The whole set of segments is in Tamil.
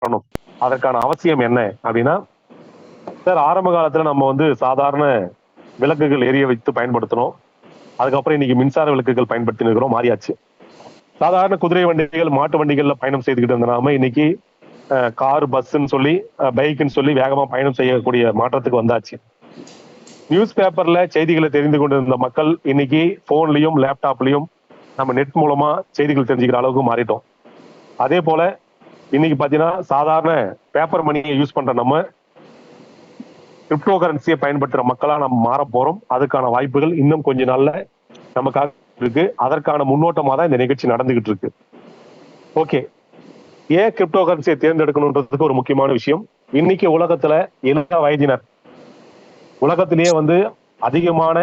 வரணும். அதற்கான அவசியம் என்ன அப்படின்னா, சார் ஆரம்ப காலத்துல நம்ம வந்து சாதாரண விளக்குகள் எரிய வைத்து பயன்படுத்தணும். அதுக்கப்புறம் இன்னைக்கு மின்சார விளக்குகள் பயன்படுத்தி இருக்கிறோம், மாறியாச்சு. சாதாரண குதிரை வண்டிகள், மாட்டு வண்டிகள்ல பயணம் செய்துகிட்டு இருந்த நாம இன்னைக்கு கார், பஸ்ன்னு சொல்லி பைக்குன்னு சொல்லி வேகமா பயணம் செய்யக்கூடிய மாற்றத்துக்கு வந்தாச்சு. நியூஸ் பேப்பர்ல செய்திகளை தெரிந்து கொண்டிருந்த மக்கள் இன்னைக்கு போன்லயும் லேப்டாப்லயும் நம்ம நெட் மூலமா செய்திகள் தெரிஞ்சுக்கிற அளவுக்கு மாறிட்டோம். அதே போல இன்னைக்கு பாத்தீங்கன்னா சாதாரண பேப்பர் மணியை யூஸ் பண்ற நம்ம கிரிப்டோ கரன்சியை பயன்படுத்துற மக்களா நம்ம மாற போறோம். அதுக்கான வாய்ப்புகள் இன்னும் கொஞ்ச நாள்ல நமக்காக இருக்கு. அதற்கான முன்னோட்டமா தான் இந்த நிகழ்ச்சி நடந்துகிட்டு இருக்கு. ஓகே, ஏன் கிரிப்டோ கரன்சியை தேர்ந்தெடுக்கணும்ன்றதுக்கு ஒரு முக்கியமான விஷயம். இன்னைக்கு உலகத்துல எல்லா வயதினர், உலகத்திலேயே வந்து அதிகமான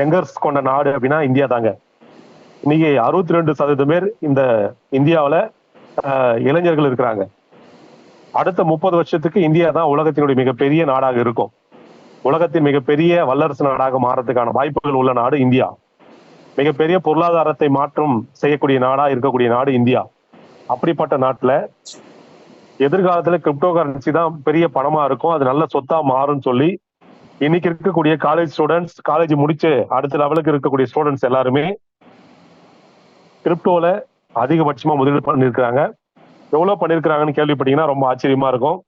யங்கர்ஸ் கொண்ட நாடு அப்படின்னா இந்தியா தாங்க. இன்னைக்கு 62% பேர் இந்த இந்தியாவில இளைஞர்கள் இருக்கிறாங்க. அடுத்த 30 வருஷத்துக்கு இந்தியா தான் உலகத்தினுடைய மிகப்பெரிய நாடாக இருக்கும். உலகத்தின் மிகப்பெரிய வல்லரசு நாடாக மாறதுக்கான வாய்ப்புகள் உள்ள நாடு இந்தியா. மிகப்பெரிய பொருளாதாரத்தை மாற்றம் செய்யக்கூடிய நாடா இருக்கக்கூடிய நாடு இந்தியா. அப்படிப்பட்ட நாட்டுல எதிர்காலத்துல கிரிப்டோ கரன்சி தான் பெரிய பணமா இருக்கும், அது நல்ல சொத்தா மாறும் சொல்லி இன்னைக்கு இருக்கக்கூடிய காலேஜ் ஸ்டூடெண்ட்ஸ், காலேஜ் முடிச்சு அடுத்த லெவலுக்கு இருக்கக்கூடிய ஸ்டூடெண்ட்ஸ் எல்லாருமே கிரிப்டோல அதிகபட்சமா முதலீடு பண்ணிருக்காங்க. எவ்வளவு பண்ணிருக்காங்கன்னு கேள்விப்பட்டீங்கன்னா ரொம்ப ஆச்சரியமா இருக்கும்.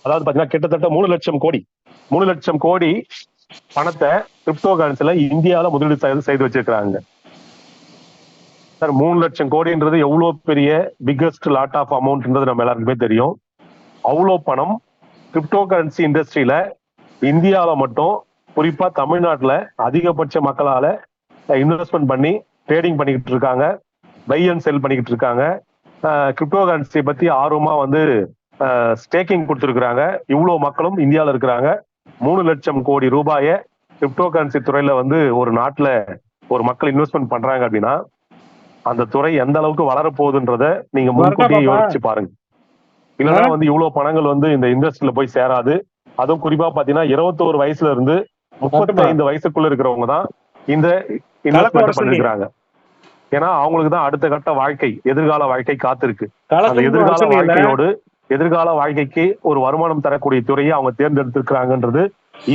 அதாவது பாத்தீங்கன்னா கிட்டத்தட்ட 3 லட்சம் கோடி பணத்தை கிரிப்டோ கரன்சில இந்தியாவில முதலீடு செய்து வச்சிருக்காங்க. சார் 3 லட்சம் கோடின்றது எவ்வளவு பெரிய பிக்கஸ்ட் லாட் ஆஃப் அமௌண்ட்ன்றது நம்ம எல்லாருக்குமே தெரியும். அவ்வளவு பணம் கிரிப்டோ கரன்சி இண்டஸ்ட்ரியில இந்தியாவில மட்டும், குறிப்பா தமிழ்நாட்டுல அதிகபட்ச மக்களால இன்வெஸ்ட்மெண்ட் பண்ணி ட்ரேடிங் பண்ணிக்கிட்டு இருக்காங்க, பை அண்ட் செல் பண்ணிக்கிட்டு இருக்காங்க. கிரிப்டோ கரன்சி பத்தி ஆர்வமா வந்து ஸ்டேக்கிங் கொடுத்துருக்காங்க. இவ்வளவு மக்களும் இந்தியாவில இருக்கிறாங்க. 3 லட்சம் கோடி ரூபாயை கிரிப்டோ கரன்சி துறையில வந்து ஒரு நாட்டுல ஒரு மக்கள் இன்வெஸ்ட்மெண்ட் பண்றாங்க அப்படின்னா அந்த துறை எந்த அளவுக்கு வளரப்போகுதுன்றத நீங்க முன்கூட்டியே யோசிச்சு பாருங்க. இல்லைன்னா வந்து இவ்வளவு பணங்கள் வந்து இந்த இண்டஸ்ட்ரியில போய் சேராது. அதுவும் குறிப்பா பாத்தீங்கன்னா 21 வயசுல இருந்து 35 வயசுக்குள்ள இருக்கிறவங்க தான் இந்த இன்வெஸ்ட்மெண்ட் பண்ணிருக்கிறாங்க. ஏன்னா அவங்களுக்கு தான் அடுத்த கட்ட வாழ்க்கை, எதிர்கால வாழ்க்கை காத்திருக்கு. அந்த எதிர்கால வாழ்க்கையோடு எதிர்கால வாழ்க்கைக்கு ஒரு வருமானம் தரக்கூடிய துறையை அவங்க தேர்ந்தெடுத்திருக்கிறாங்கன்றது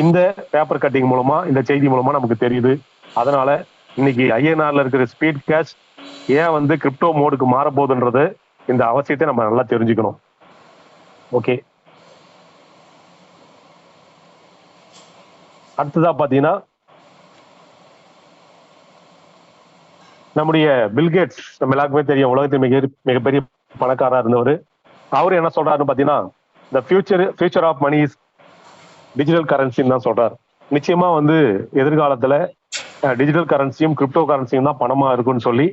இந்த பேப்பர் கட்டிங் மூலமா, இந்த செய்தி மூலமா நமக்கு தெரியுது. அதனால இன்னைக்கு ஐஎன்ஆர்ல இருக்கிற ஸ்பீட் கேஷ் ஏன் வந்து கிரிப்டோ மோடுக்கு மாற போகுதுன்றது இந்த அவசியத்தை நம்ம நல்லா தெரிஞ்சுக்கணும். ஓகே, அடுத்ததா பாத்தீங்கன்னா நம்முடைய பில்கேட்ஸ், நம்ம எல்லாருக்குமே தெரியும், உலகத்தின் மிகப்பெரிய பணக்காரா இருந்தவர். அவரு என்ன சொல்றாருன்னு பாத்தீங்கன்னா, the future of money is digital கரன்சின்னு தான் சொல்றாரு. நிச்சயமா வந்து எதிர்காலத்துல டிஜிட்டல் கரன்சியும் கிரிப்டோ கரன்சியும் தான் பணமா இருக்குன்னு சொல்லி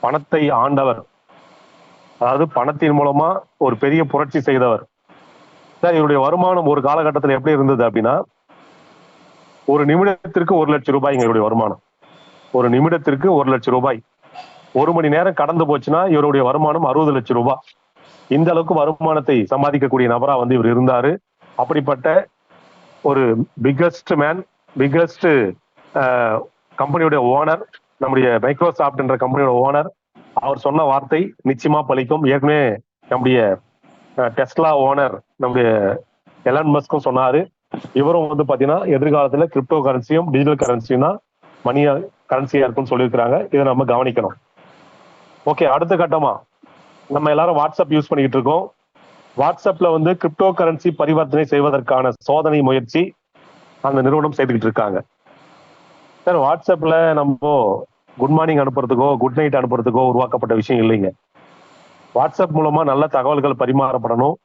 பணத்தை ஆண்டவர், அதாவது பணத்தின் மூலமா ஒரு பெரிய புரட்சி செய்தவர். சார் இவருடைய வருமானம் ஒரு காலகட்டத்தில் எப்படி இருந்தது அப்படின்னா, ஒரு நிமிடத்திற்கு 1 லட்சம் ரூபாய் இவருடைய வருமானம். ஒரு நிமிடத்திற்கு 1 லட்சம் ரூபாய். 1 மணி நேரம் கடந்து போச்சுன்னா இவருடைய வருமானம் 60 லட்சம் ரூபாய். இந்த அளவுக்கு வருமானத்தை சம்பாதிக்கக்கூடிய நபரா வந்து இவர் இருந்தாரு. அப்படிப்பட்ட ஒரு பிக்கஸ்ட் மேன், பிக்கஸ்ட் கம்பெனியோட ஓனர், நம்முடைய மைக்ரோசாப்ட் என்ற கம்பெனியோட ஓனர். அவர் சொன்ன வார்த்தை நிச்சயமா பலிக்கும். ஏற்கனவே நம்முடைய டெஸ்லா ஓனர் நம்முடைய எலான் மஸ்கும் சொன்னாரு. இவரும் வந்து பாத்தீங்கன்னா எதிர்காலத்துல கிரிப்டோ கரன்சியும் டிஜிட்டல் கரன்சியும் தான் மணியா கரன்சியா இருக்கும்னு சொல்லியிருக்கிறாங்க. இதை நம்ம கவனிக்கணும். ஓகே, அடுத்த கட்டமா நம்ம எல்லாரும் வாட்ஸ்அப் யூஸ் பண்ணிக்கிட்டு இருக்கோம். வாட்ஸ்அப்ல வந்து கிரிப்டோ கரன்சி பரிவர்த்தனை செய்வதற்கான சோதனை முயற்சி அந்த நிறுவனம் செய்துக்கிட்டு இருக்காங்க. சார் வாட்ஸ்அப்ல நம்ம குட் மார்னிங் அனுப்புறதுக்கோ குட் நைட் அனுப்புறதுக்கோ உருவாக்கப்பட்ட விஷயம் இல்லைங்க. வாட்ஸ்அப் மூலமா நல்ல தகவல்கள் பரிமாறப்படணும்,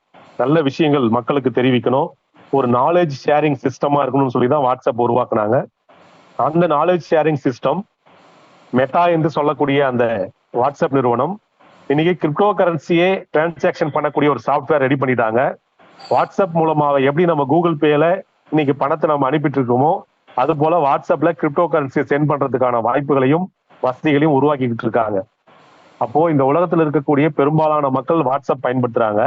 நல்ல விஷயங்கள் மக்களுக்கு தெரிவிக்கணும், ஒரு நாலேஜ் ஷேரிங் சிஸ்டமா இருக்கணும்னு சொல்லி தான் வாட்ஸ்அப் உருவாக்குனாங்க. அந்த நாலேஜ் ஷேரிங் சிஸ்டம் மெட்டா என்று சொல்லக்கூடிய அந்த வாட்ஸ்அப் நிறுவனம் இன்னைக்கு கிரிப்டோ கரன்சியே டிரான்சாக்சன் பண்ணக்கூடிய ஒரு சாஃப்ட்வேர் ரெடி பண்ணிட்டாங்க. வாட்ஸ்அப் மூலமாக எப்படி நம்ம கூகுள் பேல இன்னைக்கு பணத்தை நம்ம அனுப்பிட்டு இருக்கோமோ அது போல வாட்ஸ்அப்ல கிரிப்டோ கரன்சியை சென்ட் பண்றதுக்கான வாய்ப்புகளையும் வசதிகளையும் உருவாக்கிட்டு இருக்காங்க. அப்போ இந்த உலகத்துல இருக்கக்கூடிய பெரும்பாலான மக்கள் வாட்ஸ்அப் பயன்படுத்துறாங்க.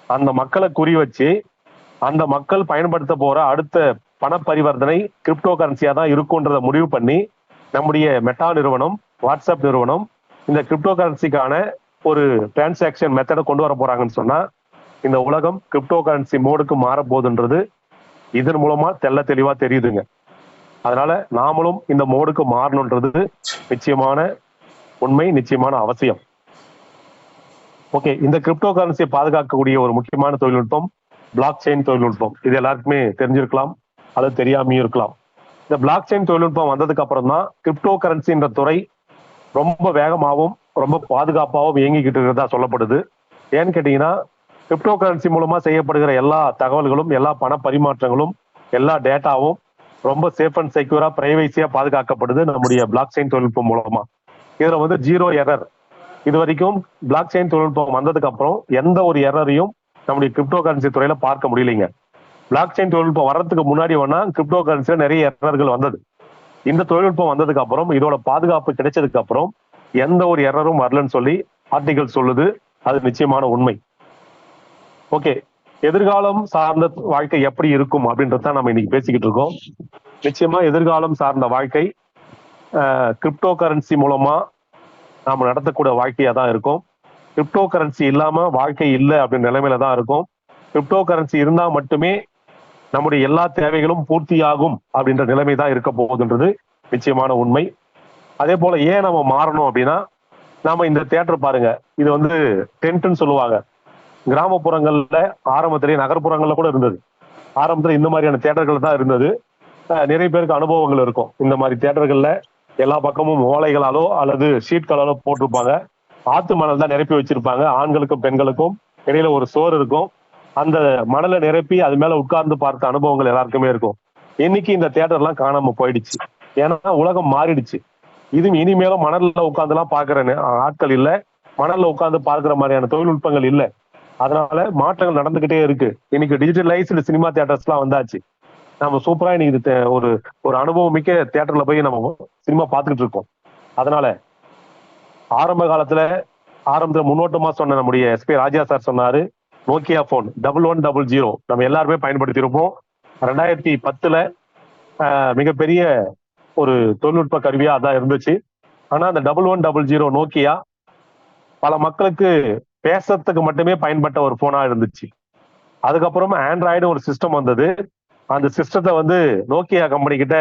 அந்த மக்களை குறி வச்சு அந்த மக்கள் பயன்படுத்த போற அடுத்த பண பரிவர்த்தனை கிரிப்டோ கரன்சியா தான் இருக்கும்ன்றத முடிவு பண்ணி நம்முடைய மெட்டா நிறுவனம், வாட்ஸ்அப் நிறுவனம் இந்த கிரிப்டோ கரன்சிக்கான ஒரு டிரான்சாக்ஷன் மெத்தடை கொண்டு வர போறாங்கன்னு சொன்னா இந்த உலகம் கிரிப்டோ கரன்சி மோடுக்கு மாற போகுதுன்றது இதன் மூலமா தெளிவா தெரியுதுங்க. அதனால நாமளும் இந்த மோடுக்கு மாறணுன்றது நிச்சயமான உண்மை, நிச்சயமான அவசியம். ஓகே, இந்த கிரிப்டோ கரன்சியை பாதுகாக்கக்கூடிய ஒரு முக்கியமான தொழில்நுட்பம் பிளாக் செயின் தொழில்நுட்பம். இது எல்லாருக்குமே தெரிஞ்சிருக்கலாம் அல்லது தெரியாமையும் இருக்கலாம். இந்த பிளாக் செயின் தொழில்நுட்பம் வந்ததுக்கு அப்புறம் தான் கிரிப்டோ கரன்சின்ற துறை ரொம்ப வேகமாகவும் ரொம்ப பாதுகாப்பாகவும் இயங்கிக்கிட்டு இருக்கிறதா சொல்லப்படுது. ஏன்னு கேட்டீங்கன்னா கிரிப்டோ கரன்சி மூலமா செய்யப்படுகிற எல்லா தகவல்களும், எல்லா பண பரிமாற்றங்களும், எல்லா டேட்டாவும் ரொம்ப சேஃப் அண்ட் செக்யூரா பிரைவேசியா பாதுகாக்கப்படுது நம்முடைய பிளாக் செயின் தொழில்நுட்பம் மூலமா. இதுல வந்து ஜீரோ எரர். இது வரைக்கும் பிளாக் செயின் தொழில்நுட்பம் வந்ததுக்கு அப்புறம் எந்த ஒரு எரரையும் நம்முடைய கிரிப்டோ கரன்சி துறையில பார்க்க முடியலைங்க. பிளாக் செயின் தொழில்நுட்பம் வர்றதுக்கு முன்னாடி வேணா கிரிப்டோ கரன்சியில நிறைய எரர்கள் வந்தது. இந்த தொழில்நுட்பம் வந்ததுக்கு அப்புறம், இதோட பாதுகாப்பு கிடைச்சதுக்கு அப்புறம் எந்த ஒரு எரரும் வரலன்னு சொல்லி ஆர்டிகல் சொல்லுது. அது நிச்சயமான உண்மை. ஓகே, எதிர்காலம் சார்ந்த வாழ்க்கை எப்படி இருக்கும் அப்படின்றத நம்ம இன்னைக்கு பேசிக்கிட்டு இருக்கோம். நிச்சயமா எதிர்காலம் சார்ந்த வாழ்க்கை கிரிப்டோ கரன்சி மூலமா நாம நடத்தக்கூடிய வாழ்க்கையா தான் இருக்கும். கிரிப்டோ கரன்சி இல்லாம வாழ்க்கை இல்லை அப்படின்ற நிலைமையில தான் இருக்கும். கிரிப்டோ கரன்சி இருந்தா மட்டுமே நம்முடைய எல்லா தேவைகளும் பூர்த்தியாகும் அப்படின்ற நிலைமை தான் இருக்க போகுதுன்றது நிச்சயமான உண்மை. அதே போல ஏன் நம்ம மாறணும் அப்படின்னா, நாம இந்த தியேட்டர் பாருங்க, இது வந்து டென்ட்னு சொல்லுவாங்க. கிராமப்புறங்கள்ல ஆரம்பத்திலேயே, நகர்ப்புறங்கள்ல கூட இருந்தது. ஆரம்பத்துல இந்த மாதிரியான தியேட்டர்கள் தான் இருந்தது. நிறைய பேருக்கு அனுபவங்கள் இருக்கும். இந்த மாதிரி தியேட்டர்கள்ல எல்லா பக்கமும் ஓலைகளாலோ அல்லது ஷீட்களாலோ போட்டிருப்பாங்க. ஆத்து மணல் தான் நிரப்பி வச்சிருப்பாங்க. ஆண்களுக்கும் பெண்களுக்கும் இடையில ஒரு சோறு இருக்கும். அந்த மணலை நிரப்பி அது மேல உட்கார்ந்து பார்த்த அனுபவங்கள் எல்லாருக்குமே இருக்கும். இன்னைக்கு இந்த தியேட்டர் எல்லாம் காணாம போயிடுச்சு. ஏன்னா உலகம் மாறிடுச்சு. இதுவும் இனிமேலும் மணல்ல உட்கார்ந்து எல்லாம் பாக்குற ஆட்கள் இல்ல, மணல்ல உட்கார்ந்து பார்க்கிற மாதிரியான தொழில்நுட்பங்கள் இல்ல. அதனால மாற்றங்கள் நடந்துகிட்டே இருக்கு. இன்னைக்கு டிஜிட்டலைஸ்டு சினிமா தியேட்டர்ஸ் எல்லாம் வந்தாச்சு. நம்ம சூப்பரா இன்னைக்கு ஒரு ஒரு அனுபவம் மிக்க தியேட்டர்ல போய் நம்ம சினிமா பார்த்துக்கிட்டு இருக்கோம். அதனால ஆரம்பத்துல முன்னோட்டமா சொன்ன நம்முடைய எஸ்பி ராஜா சார் சொன்னாரு, நோக்கியா போன் 1100 நம்ம எல்லாருமே பயன்படுத்தி இருப்போம். 2010 மிகப்பெரிய ஒரு தொழில்நுட்ப கருவியா அதான் இருந்துச்சு. ஆனா அந்த 1100 நோக்கியா பல மக்களுக்கு பேசுறதுக்கு மட்டுமே பயன்பட்ட ஒரு போனா இருந்துச்சு. அதுக்கப்புறமா ஆண்ட்ராய்டு ஒரு சிஸ்டம் வந்தது. அந்த சிஸ்டத்தை வந்து நோக்கியா கம்பெனி கிட்ட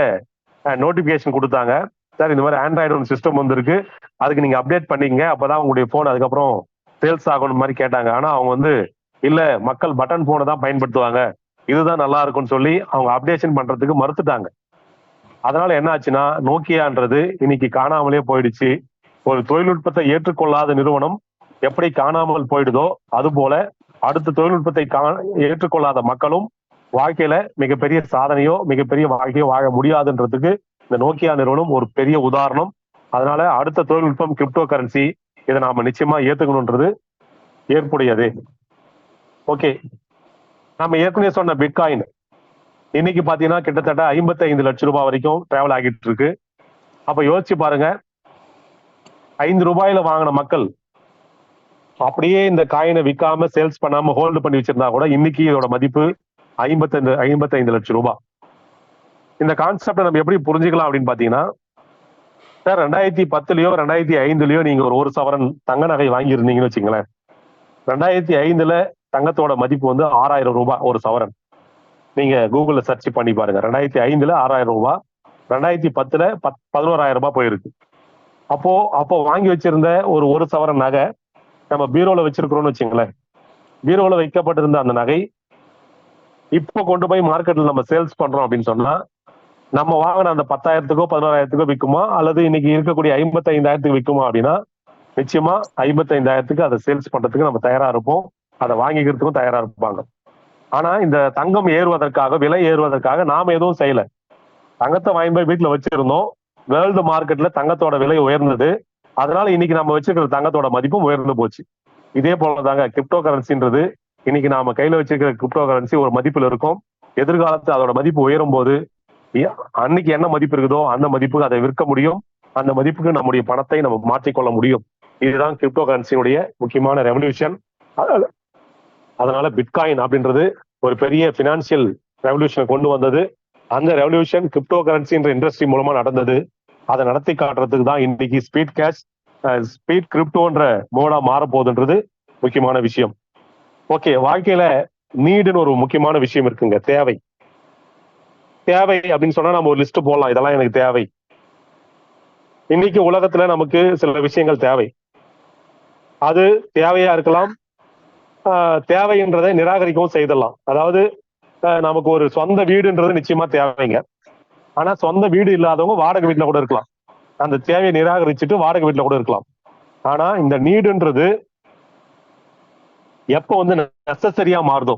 நோட்டிபிகேஷன் கொடுத்தாங்க, சார் இந்த மாதிரி ஆண்ட்ராய்டு ஒரு சிஸ்டம் வந்திருக்கு, அதுக்கு நீங்க அப்டேட் பண்ணிக்கங்க, அப்பதான் உங்களுடைய போன் அதுக்கப்புறம் சேல்ஸ் ஆகணும் மாதிரி கேட்டாங்க. ஆனா அவங்க வந்து இல்ல, மக்கள் பட்டன் போனை தான் பயன்படுத்துவாங்க, இதுதான் நல்லா இருக்கும்னு சொல்லி அவங்க அப்டேஷன் பண்றதுக்கு மறுத்துட்டாங்க. அதனால என்ன ஆச்சுன்னா நோக்கியான்றது இன்னைக்கு காணாமலே போயிடுச்சு. ஒரு தொழில்நுட்பத்தை ஏற்றுக்கொள்ளாத நிறுவனம் எப்படி காணாமல் போயிடுதோ அது போல அடுத்த தொழில்நுட்பத்தை ஏற்றுக்கொள்ளாத மக்களும் வாழ்க்கையில மிகப்பெரிய சாதனையோ மிகப்பெரிய வாழ்க்கையோ வாழ முடியாதுன்றதுக்கு இந்த நோக்கியா நிறுவனம் ஒரு பெரிய உதாரணம். அதனால அடுத்த தொழில்நுட்பம் கிரிப்டோ கரன்சி, இதை நாம நிச்சயமா ஏத்துக்கணும்ன்றது ஏற்புடையது. ஓகே, நம்ம ஏற்கனவே சொன்ன பிட்காயின் இன்னைக்கு பாத்தீங்கன்னா கிட்டத்தட்ட 55 லட்சம் ரூபாய் வரைக்கும் டிராவல் ஆகிட்டு இருக்கு. அப்ப யோசிச்சு பாருங்க, 5 ரூபாயில வாங்கின மக்கள் அப்படியே இந்த காயினை விற்காம சேல்ஸ் பண்ணாம ஹோல்டு பண்ணி வச்சிருந்தா கூட இன்னைக்கு இதோட மதிப்பு 55 லட்சம் ரூபாய். இந்த கான்செப்டை நம்ம எப்படி புரிஞ்சுக்கலாம் அப்படின்னு பாத்தீங்கன்னா, சார் 2010லயோ 2005லயோ நீங்க ஒரு சவரன் தங்க நகை வாங்கி இருந்தீங்கன்னு வச்சுங்களேன். 2005ல தங்கத்தோட மதிப்பு வந்து 6000 ரூபாய் ஒரு சவரன். நீங்க கூகுள்ல சர்ச் பண்ணி பாருங்க. 2005ல 6000 ரூபாய், 2010ல 11,000 ரூபாய் போயிருக்கு. அப்போ வாங்கி வச்சிருந்த ஒரு சவரன் நகை நம்ம பீரோல வச்சிருக்கிறோம்னு வச்சுங்களேன். பீரோல வைக்கப்பட்டிருந்த அந்த நகை இப்போ கொண்டு போய் மார்க்கெட்ல நம்ம சேல்ஸ் பண்றோம் அப்படின்னு சொன்னா, நம்ம வாங்கின அந்த 10,000க்கோ 11,000க்கோ விற்குமா, அல்லது இன்னைக்கு இருக்கக்கூடிய 55,000க்கு விற்குமா அப்படின்னா நிச்சயமா 55,000க்கு அதை சேல்ஸ் பண்றதுக்கு நம்ம தயாரா இருப்போம். அதை வாங்கிக்கிறதுக்கும் தயாரா இருப்பாங்க. ஆனா இந்த தங்கம் ஏறுவதற்காக, விலை ஏறுவதற்காக நாம எதுவும் செய்யல. தங்கத்தை வாங்கி போய் வீட்டுல வச்சிருந்தோம். வேர்ல்டு மார்க்கெட்ல தங்கத்தோட விலை உயர்ந்தது. அதனால இன்னைக்கு நம்ம வச்சிருக்கிற தங்கத்தோட மதிப்பும் உயர்ந்து போச்சு. இதே போலதாங்க கிரிப்டோ கரன்சின்றது. இன்னைக்கு நாம கையில வச்சிருக்கிற கிரிப்டோ கரன்சி ஒரு மதிப்புல இருக்கும். எதிர்காலத்துல அதோட மதிப்பு உயரும் போது அன்னைக்கு என்ன மதிப்பு இருக்குதோ அந்த மதிப்புக்கு அதை விற்க முடியும். அந்த மதிப்புக்கு நம்முடைய பணத்தை நம்ம மாற்றிக்கொள்ள முடியும். இதுதான் கிரிப்டோ கரன்சியுடைய முக்கியமான ரெவல்யூஷன். அதனால பிட்காயின் அப்படின்றது ஒரு பெரிய பினான்சியல் ரெவல்யூஷனை கொண்டு வந்தது. அந்த ரெவல்யூஷன் கிரிப்டோ கரன்சின்ற இண்டஸ்ட்ரி மூலமா நடந்தது. அதை நடத்தி காட்டுறதுக்கு தான் இன்னைக்கு ஸ்பீட் கேஷ் ஸ்பீட் கிரிப்டோன்ற மோடா மாறப்போகுதுன்றது முக்கியமான விஷயம். ஓகே, வாழ்க்கையில நீடுன்னு ஒரு முக்கியமான விஷயம் இருக்குங்க. தேவை தேவை அப்படின்னு சொன்னா நம்ம ஒரு லிஸ்ட் போடலாம், இதெல்லாம் எனக்கு தேவை. இன்னைக்கு உலகத்துல நமக்கு சில விஷயங்கள் தேவை. அது தேவையா இருக்கலாம், தேவைன்றதை நிராகரிக்கவும் செய்தலாம். அதாவது நமக்கு ஒரு சொந்த வீடுன்றது நிச்சயமா தேவைங்க. ஆனா சொந்த வீடு இல்லாதவங்க வாடகை வீட்டுல கூட இருக்கலாம். அந்த தேவையை நிராகரிச்சுட்டு வாடகை வீட்டுல கூட இருக்கலாம். ஆனா இந்த நீடுன்றது எப்ப வந்து நெசசரியா மாறுதோ,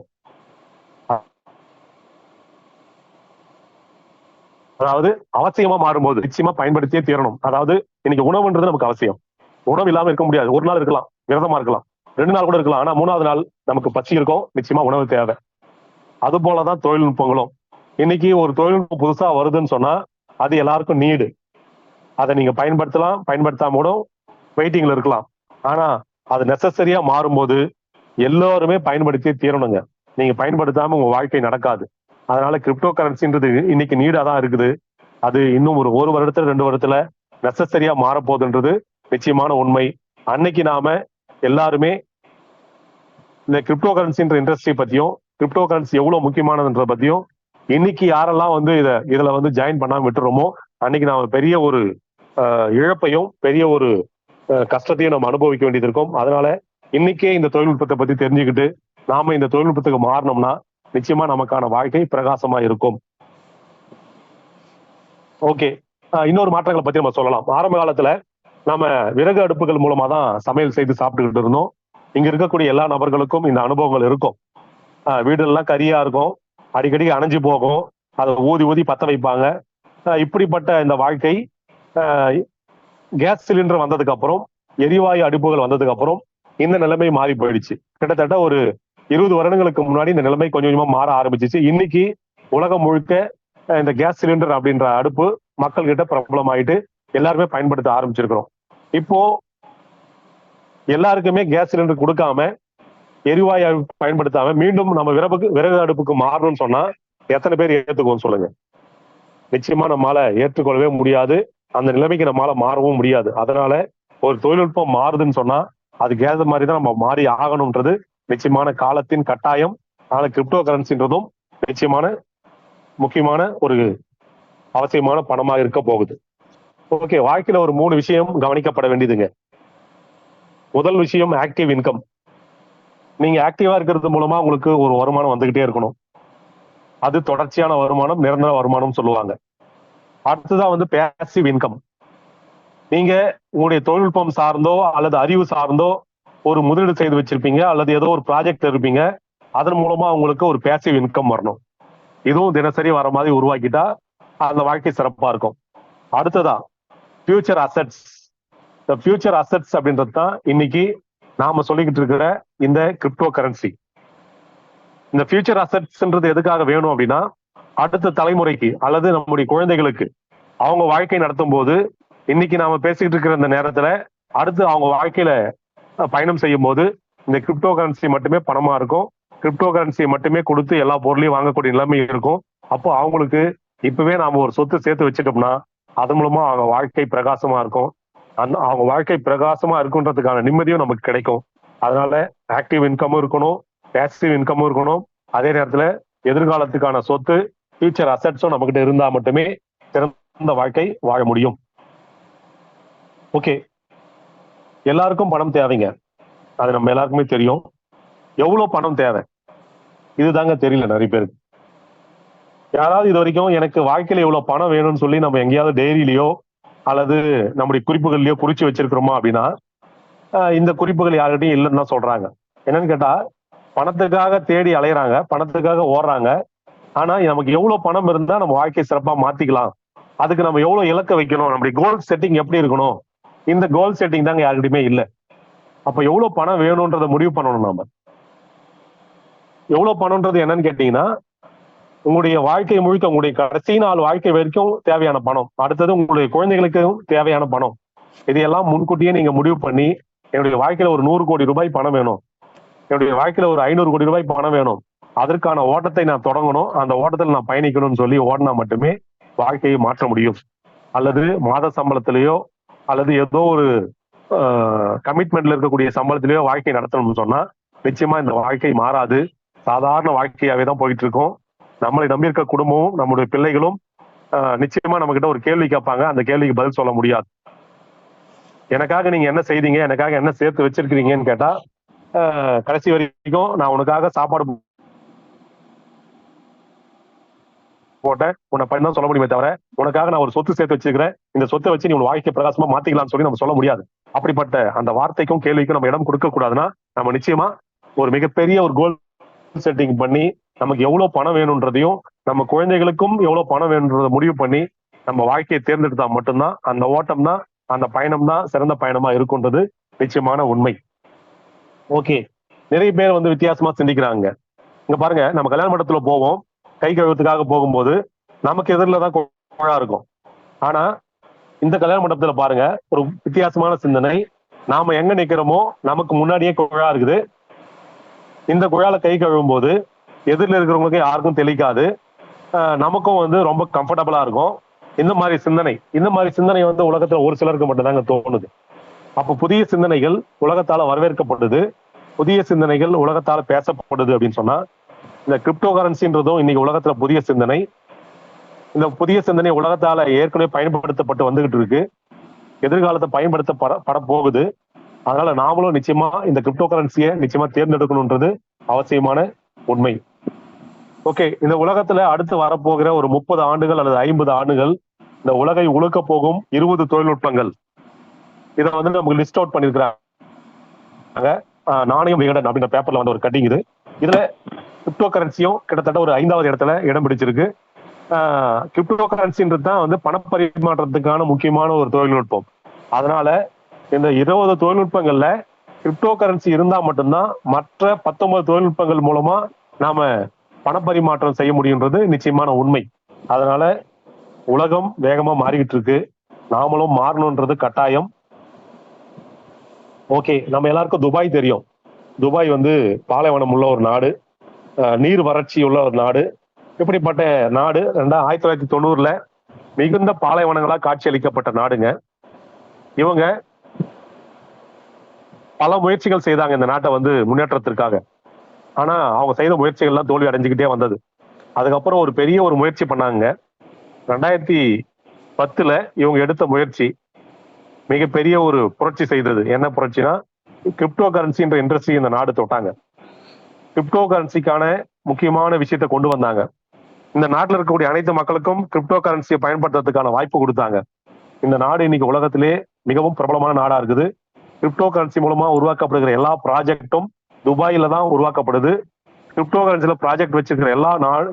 அதாவது அவசியமா மாறும்போது நிச்சயமா பயன்படுத்தியே தீரணும். அதாவது இன்னைக்கு உணவுன்றது நமக்கு அவசியம். உணவு இல்லாம இருக்க முடியாது. ஒரு நாள் இருக்கலாம், விரதமா இருக்கலாம், 2 நாள் கூட இருக்கலாம். ஆனா 3வது நாள் நமக்கு பசி இருக்கும், நிச்சயமா உணவு தேவை. அது போலதான் தொழில்நுட்பங்களும். இன்னைக்கு ஒரு தொழில்நுட்பம் புதுசா வருதுன்னு சொன்னா அது எல்லாருக்கும் நீடு. அதை நீங்க பயன்படுத்தலாம், பயன்படுத்தாம கூட வெயிட்டிங்ல இருக்கலாம். ஆனா அது நெசசரியா மாறும்போது எல்லோருமே பயன்படுத்தி தீரணுங்க. நீங்க பயன்படுத்தாம உங்க வாழ்க்கை நடக்காது. அதனால கிரிப்டோ கரன்சின்றது இன்னைக்கு நீடா தான் இருக்குது. அது இன்னும் ஒரு வருடத்துல 2 வருடத்துல நெசசரியா மாறப்போகுதுன்றது நிச்சயமான உண்மை. அன்னைக்கு நாம எல்லாருமே இந்த கிரிப்டோ கரன்சின்ற இண்டஸ்ட்ரி பத்தியும், கிரிப்டோ கரன்சி எவ்வளவு முக்கியமானதுன்ற பத்தியும் இன்னைக்கு யாரெல்லாம் வந்து இதுல வந்து ஜாயின் பண்ணாம விட்டுறோமோ அன்னைக்கு நாம பெரிய ஒரு இழப்பையும் பெரிய ஒரு கஷ்டத்தையும் நம்ம அனுபவிக்க வேண்டியது இருக்கும். அதனால இன்னைக்கே இந்த தொழில்நுட்பத்தை பத்தி தெரிஞ்சுக்கிட்டு நாம இந்த தொழில்நுட்பத்துக்கு மாறினோம்னா நிச்சயமா நமக்கான வாழ்க்கை பிரகாசமா இருக்கும். ஓகே, இன்னொரு மாற்றங்களை பத்தி நம்ம சொல்லலாம். ஆரம்ப காலத்துல நம்ம விறகு அடுப்புகள் மூலமா தான் சமையல் செய்து சாப்பிட்டுக்கிட்டு இருந்தோம். இங்க இருக்கக்கூடிய எல்லா நபர்களுக்கும் இந்த அனுபவங்கள் இருக்கும். வீடு எல்லாம் கரியா இருக்கும், அடிக்கடி அணைஞ்சு போகும், அதை ஊதி ஊதி பத்த வைப்பாங்க. இப்படிப்பட்ட இந்த வாழ்க்கை கேஸ் சிலிண்டர் வந்ததுக்கு அப்புறம், எரிவாயு அடுப்புகள் வந்ததுக்கு அப்புறம் இந்த நிலைமை மாறி போயிடுச்சு. கிட்டத்தட்ட ஒரு 20 வருடங்களுக்கு முன்னாடி இந்த நிலைமை கொஞ்சம் கொஞ்சமா மாற ஆரம்பிச்சிச்சு. இன்னைக்கு உலகம் முழுக்க இந்த கேஸ் சிலிண்டர் அப்படின்ற அடுப்பு மக்கள் கிட்ட பிரபலம் ஆயிட்டு எல்லாருமே பயன்படுத்த ஆரம்பிச்சிருக்கிறோம். இப்போ எல்லாருக்குமே கேஸ் சிலிண்டர் கொடுக்காம எரிவாயு பயன்படுத்தாம மீண்டும் நம்ம விறகு அடுப்புக்கு மாறணும்னு சொன்னா எத்தனை பேர் ஏற்றுக்குவோம் சொல்லுங்க? நிச்சயமா நம்மளால ஏற்றுக்கொள்ளவே முடியாது. அந்த நிலைமைக்கு நம்மளால மாறவும் முடியாது. அதனால ஒரு தொழில்நுட்பம் மாறுதுன்னு சொன்னா அதுக்கு ஏற்ற மாதிரிதான் நம்ம மாறி ஆகணும்ன்றது நிச்சயமான காலத்தின் கட்டாயம். அதனால கிரிப்டோ கரன்சின்றதும் நிச்சயமான முக்கியமான ஒரு அவசியமான பணமா இருக்க போகுது. ஓகே, வாழ்க்கையில ஒரு 3 விஷயம் கவனிக்கப்பட வேண்டியதுங்க. முதல் விஷயம் ஆக்டிவ் இன்கம். நீங்க ஆக்டிவா இருக்கிறது மூலமா உங்களுக்கு ஒரு வருமானம் வந்துகிட்டே இருக்கணும். அது தொடர்ச்சியான வருமானம், நிரந்தர வருமானம் சொல்லுவாங்க. அடுத்ததான் வந்து பேசிவ் இன்கம். நீங்க உங்களுடைய தொழில்நுட்பம் சார்ந்தோ அல்லது அறிவு சார்ந்தோ ஒரு முதலீடு செய்து வச்சிருப்பீங்க, அல்லது ஏதோ ஒரு ப்ராஜெக்ட் இருப்பீங்க, அதன் மூலமா உங்களுக்கு ஒரு பேசிவ் இன்கம் வரணும். இதுவும் தினசரி வர மாதிரி உருவாக்கிட்டா அந்த வாழ்க்கை சிறப்பா இருக்கும். அடுத்ததா ஃபியூச்சர் அசெட்ஸ். இந்த ஃபியூச்சர் அசெட்ஸ் அப்படின்றது தான் இன்னைக்கு நாம சொல்லிக்கிட்டு இருக்கிற இந்த கிரிப்டோ கரன்சி. இந்த ஃபியூச்சர் அசெட்ஸ்ன்றது எதுக்காக வேணும் அப்படின்னா, அடுத்த தலைமுறைக்கு அல்லது நம்முடைய குழந்தைகளுக்கு அவங்க வாழ்க்கை நடத்தும் போது இன்னைக்கு நாம பேசிக்கிட்டு இருக்கிற இந்த நேரத்துல அடுத்து அவங்க வாழ்க்கையில பயணம் செய்யும் போது இந்த கிரிப்டோ கரன்சி மட்டுமே பணமா இருக்கும். கிரிப்டோ கரன்சியை மட்டுமே கொடுத்து எல்லா பொருளையும் வாங்கக்கூடிய நிலைமை இருக்கும். அப்போ அவங்களுக்கு இப்பவே நாம ஒரு சொத்து சேர்த்து வச்சுட்டோம்னா அதன் மூலமா அவங்க வாழ்க்கை பிரகாசமா இருக்கும். அவங்க வாழ்க்கை பிரகாசமா இருக்குன்றதுக்கான நிம்மதியும் நமக்கு கிடைக்கும். அதனால ஆக்டிவ் இன்கமும் இருக்கணும், பேசிவ் இன்கமும் இருக்கணும். அதே நேரத்துல எதிர்காலத்துக்கான சொத்து ஃபியூச்சர் அசெட்ஸும் நம்ம கிட்ட இருந்தா மட்டுமே சிறந்த வாழ்க்கை வாழ முடியும். ஓகே, எல்லாருக்கும் பணம் தேவைங்க. அது நம்ம எல்லாருக்குமே தெரியும். எவ்வளவு பணம் தேவை இதுதாங்க தெரியல நிறைய பேருக்கு. யாராவது இது வரைக்கும் எனக்கு வாழ்க்கையில எவ்வளவு பணம் வேணும்னு சொல்லி நம்ம எங்கேயாவது டைரியிலயோ அல்லது நம்முடைய குறிப்புகள்லயோ குறிச்சு வச்சிருக்கிறோமா அப்படின்னா இந்த குறிப்புகள் யார்கிட்டையும் இல்லைன்னு தான் சொல்றாங்க. என்னன்னு கேட்டா, பணத்துக்காக தேடி அலையறாங்க, பணத்துக்காக ஓடுறாங்க. ஆனா நமக்கு எவ்வளவு பணம் இருந்தா நம்ம வாழ்க்கையை சிறப்பா மாத்திக்கலாம், அதுக்கு நம்ம எவ்வளவு இலக்க வைக்கணும், நம்முடைய கோல் செட்டிங் எப்படி இருக்கணும், இந்த கோல் செட்டிங் தாங்க யாருக்கிட்டையுமே இல்லை. அப்ப எவ்வளவு பணம் வேணும்ன்றதை முடிவு பண்ணணும். நாம எவ்வளவு பணம்ன்றது என்னன்னு கேட்டீங்கன்னா, உங்களுடைய வாழ்க்கை முழுக்க உங்களுடைய கடைசி நாள் வாழ்க்கை வரைக்கும் தேவையான பணம், அடுத்தது உங்களுடைய குழந்தைகளுக்கும் தேவையான பணம், இதையெல்லாம் முன்கூட்டியே நீங்க முடிவு பண்ணி என்னுடைய வாழ்க்கையில ஒரு 100 கோடி ரூபாய் பணம் வேணும், என்னுடைய வாழ்க்கையில ஒரு 500 கோடி ரூபாய் பணம் வேணும், அதற்கான ஓட்டத்தை நான் தொடங்கணும், அந்த ஓட்டத்தில் நான் பயணிக்கணும்னு சொல்லி ஓடினா மட்டுமே வாழ்க்கையை மாற்ற முடியும். அல்லது மாத சம்பளத்திலேயோ அல்லது ஏதோ ஒரு கமிட்மெண்ட்ல இருக்கக்கூடிய சம்பளத்திலேயோ வாழ்க்கை நடத்தணும்னு சொன்னா நிச்சயமா இந்த வாழ்க்கை மாறாது. சாதாரண வாழ்க்கையாவே தான் போயிட்டு இருக்கோம். நம்மளை நம்பி இருக்க குடும்பமும் நம்முடைய பிள்ளைகளும் நிச்சயமா நம்ம கிட்ட ஒரு கேள்வி கேட்பாங்க. அந்த கேள்விக்கு பதில் சொல்ல முடியாது. எனக்காக நீங்க என்ன செய்தீங்க, எனக்காக என்ன சேர்த்து வச்சிருக்கிறீங்கன்னு கேட்டா கடைசி வரைக்கும் நான் உனக்காக சாப்பாடு போட்டேன், உன்னை பண்ண சொல்ல முடியுமே தவிர உனக்காக நான் ஒரு சொத்து சேர்த்து வச்சிருக்கிறேன், இந்த சொத்தை வச்சு நீ உன் வாழ்க்கை பிரகாசமா மாத்திக்கலாம்னு சொல்லி நம்ம சொல்ல முடியாது. அப்படிப்பட்ட அந்த வார்த்தைக்கும் கேள்விக்கும் நம்ம இடம் கொடுக்க கூடாதுன்னா நம்ம நிச்சயமா ஒரு மிகப்பெரிய ஒரு கோல் செட்டிங் பண்ணி நமக்கு எவ்வளவு பணம் வேணும்ன்றதையும் நம்ம குழந்தைகளுக்கும் எவ்வளவு பணம் வேணும்ன்றதை முடிவு பண்ணி நம்ம வாழ்க்கையை தேர்ந்தெடுத்தா மட்டும்தான் அந்த ஓட்டம் தான், அந்த பயணம் தான் சிறந்த பயணமா இருக்குன்றது நிச்சயமான உண்மை. ஓகே, நிறைய பேர் வந்து வித்தியாசமா சிந்திக்கிறாங்க. இங்க பாருங்க, நம்ம கல்யாண மண்டபத்துல போவோம், கை கழுவத்துக்காக போகும்போது நமக்கு எதிரில தான் குழா இருக்கும். ஆனா இந்த கல்யாண மண்டபத்துல பாருங்க, ஒரு வித்தியாசமான சிந்தனை. நாம எங்க நிக்கிறோமோ நமக்கு முன்னாடியே குழா இருக்குது. இந்த குழால கை கழுவும் போது எதிரில் இருக்கிறவங்களுக்கு யாருக்கும் தெளிக்காது, நமக்கும் வந்து ரொம்ப கம்ஃபர்டபுளா இருக்கும். இந்த மாதிரி சிந்தனை வந்து உலகத்துல ஒரு சிலருக்கு மட்டும்தாங்க தோணுது. அப்ப புதிய சிந்தனைகள் உலகத்தால வரவேற்கப்படுது, புதிய சிந்தனைகள் உலகத்தால பேசப்படுது அப்படின்னு சொன்னா இந்த கிரிப்டோ கரன்சின்றதும் இன்னைக்கு உலகத்துல புதிய சிந்தனை. இந்த புதிய சிந்தனை உலகத்தால ஏற்கனவே பயன்படுத்தப்பட்டு வந்துகிட்டு இருக்கு, எதிர்காலத்தை பயன்படுத்தப்பட போகுது. அதனால நாமளும் நிச்சயமா இந்த கிரிப்டோ கரன்சியை நிச்சயமா தேர்ந்தெடுக்கணும்ன்றது அவசியமான உண்மை. ஓகே, இந்த உலகத்துல அடுத்து வரப்போகிற ஒரு 30 ஆண்டுகள் அல்லது 50 ஆண்டுகள் இந்த உலகை உழுக்க போகும் 20 தொழில்நுட்பங்கள், இதை வந்து நமக்கு லிஸ்ட் அவுட் பண்ணிருக்கிறாங்க. நாணயம் விகடன் அப்படின்ற பேப்பர்ல வந்து ஒரு கட்டிங் இது. இதுல கிரிப்டோ கரன்சியும் கிட்டத்தட்ட ஒரு 5வது இடத்துல இடம் பிடிச்சிருக்கு. கிரிப்டோ கரன்சின்றது தான் வந்து பணப்பரிமாற்றத்துக்கான முக்கியமான ஒரு தொழில்நுட்பம். அதனால இந்த 20 தொழில்நுட்பங்கள்ல கிரிப்டோ கரன்சி இருந்தா மட்டும்தான் மற்ற 19 தொழில்நுட்பங்கள் மூலமா நாம பணப்பரிமாற்றம் செய்ய முடியுன்றது நிச்சயமான உண்மை. அதனால உலகம் வேகமா மாறிக்கிட்டு இருக்கு, நாமளும் மாறணும்ன்றது கட்டாயம். ஓகே, நம்ம எல்லாருக்கும் துபாய் தெரியும். துபாய் வந்து பாலைவனம் உள்ள ஒரு நாடு, நீர் வறட்சி உள்ள ஒரு நாடு. இப்படிப்பட்ட நாடு 1990ல மிகுந்த பாலைவனங்களா காட்சி அளிக்கப்பட்ட நாடுங்க. இவங்க பல முயற்சிகள் செய்தாங்க இந்த நாட்டை வந்து முன்னேற்றத்திற்காக. ஆனா அவங்க செய்த முயற்சிகள் எல்லாம் தோல்வி அடைஞ்சுக்கிட்டே வந்தது. அதுக்கப்புறம் ஒரு பெரிய ஒரு முயற்சி பண்ணாங்க. 2010ல இவங்க எடுத்த முயற்சி மிகப்பெரிய ஒரு புரட்சி செய்தது. என்ன புரட்சினா, கிரிப்டோ கரன்சின்ற இண்டஸ்ட்ரி இந்த நாடு தொட்டாங்க. கிரிப்டோ கரன்சிக்கான முக்கியமான விஷயத்தை கொண்டு வந்தாங்க. இந்த நாட்டில் இருக்கக்கூடிய அனைத்து மக்களுக்கும் கிரிப்டோ கரன்சியை பயன்படுத்துறதுக்கான வாய்ப்பு கொடுத்தாங்க. இந்த நாடு இன்னைக்கு உலகத்திலே மிகவும் பிரபலமான நாடா இருக்குது. கிரிப்டோ கரன்சி மூலமா உருவாக்கப்படுகிற எல்லா ப்ராஜெக்டும் துபாயில தான் உருவாக்கப்படுது. கிரிப்டோ கரன்சில ப்ராஜெக்ட் வச்சிருக்கிற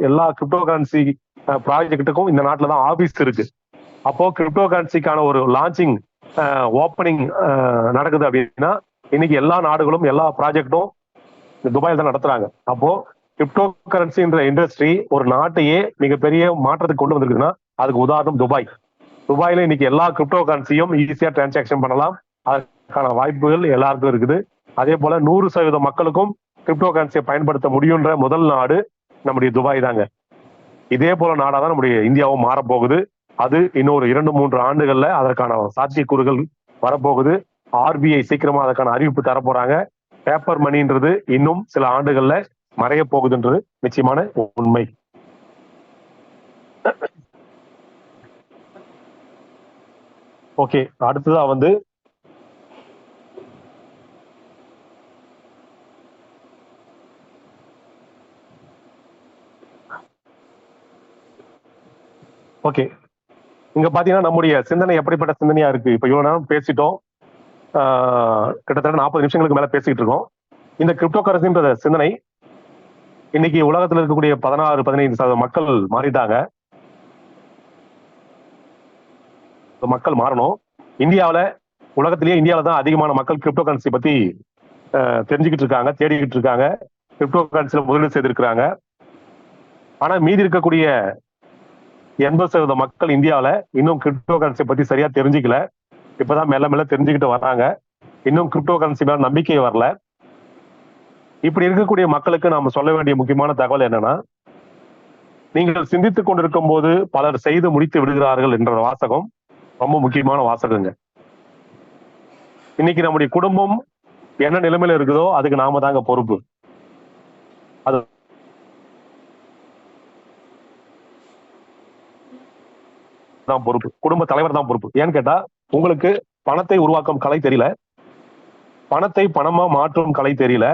எல்லா கிரிப்டோ கரன்சி ப்ராஜெக்ட்டுக்கும் இந்த நாட்டில தான் ஆபீஸ் இருக்கு. அப்போ கிரிப்டோ கரன்சிக்கான ஒரு லான்ச்சிங் ஓப்பனிங் நடக்குது அப்படின்னா இன்னைக்கு எல்லா நாடுகளும் எல்லா ப்ராஜெக்டும் துபாயில் தான் நடத்துறாங்க. அப்போ கிரிப்டோ கரன்சின்ற இண்டஸ்ட்ரி ஒரு நாட்டையே மிகப்பெரிய மாற்றத்துக்கு கொண்டு வந்திருக்குன்னா அதுக்கு உதாரணம் துபாய். துபாயில இன்னைக்கு எல்லா கிரிப்டோ கரன்சியும் ஈஸியா டிரான்சாக்ஷன் பண்ணலாம், அதற்கான வாய்ப்புகள் எல்லாருக்கும் இருக்குது. அதே போல 100% மக்களுக்கும் கிரிப்டோ கரன்சியை பயன்படுத்த முடியுன்ற முதல் நாடு நம்முடைய துபாய் தாங்க. இதே போல நாடாதான் நம்முடைய இந்தியாவும் மாறப்போகுது. அது இன்னொரு 2-3 ஆண்டுகள்ல அதற்கான சாத்தியக்கூறுகள் வரப்போகுது. RBI சீக்கிரமா அதற்கான அறிவிப்பு தரப்போறாங்க. பேப்பர் மணின்றது இன்னும் சில ஆண்டுகள்ல மறைய போகுதுன்றது நிச்சயமான உண்மை. ஓகே, அடுத்ததா வந்து ஓகே, இங்க பாத்தீங்கன்னா நம்முடைய சிந்தனை எப்படிப்பட்ட சிந்தனையா இருக்கு. இப்ப இவ்வளவு நேரம் பேசிட்டோம், கிட்டத்தட்ட 40 நிமிஷங்களுக்கு மேல பேசிட்டு இருக்கோம். இந்த கிரிப்டோ கரன்சின்ற சிந்தனை இன்னைக்கு உலகத்துல இருக்கக்கூடிய 16-15% மக்கள் மாறிட்டாங்க. மக்கள் மாறணும். இந்தியாவில உலகத்திலேயே இந்தியாவில தான் அதிகமான மக்கள் கிரிப்டோ கரன்சி பத்தி தெரிஞ்சுக்கிட்டு இருக்காங்க, தேடிக்கிட்டு இருக்காங்க, கிரிப்டோ கரன்சில முதலீடு செய்திருக்கிறாங்க. ஆனா மீதி இருக்கக்கூடிய 80% மக்கள் இந்தியாவில இன்னும் கிரிப்டோ கரன்சி பத்தி சரியா தெரிஞ்சுக்கல. இப்பதான் மெல்ல மெல்ல தெரிஞ்சுக்கிட்டு வர்றாங்க. இன்னும் கிரிப்டோ கரன்சி மேல நம்பிக்கை வரல. இப்படி இருக்கக்கூடிய மக்களுக்கு நாம சொல்ல வேண்டிய முக்கியமான தகவல் என்னன்னா, நீங்கள் சிந்தித்துக் கொண்டிருக்கும் போது பலர் செய்து முடித்து விடுகிறார்கள் என்ற வாசகம் ரொம்ப முக்கியமான வாசகங்க. இன்னைக்கு நம்முடைய குடும்பம் என்ன நிலைமையில இருக்குதோ அதுக்கு நாம தாங்க பொறுப்பு. அதுதான் பொறுப்பு. குடும்ப தலைவர் தான் பொறுப்பு. ஏன்னு கேட்டா, உங்களுக்கு பணத்தை உருவாக்கும் கலை தெரியல, பணத்தை பணமா மாற்றும் கலை தெரியல,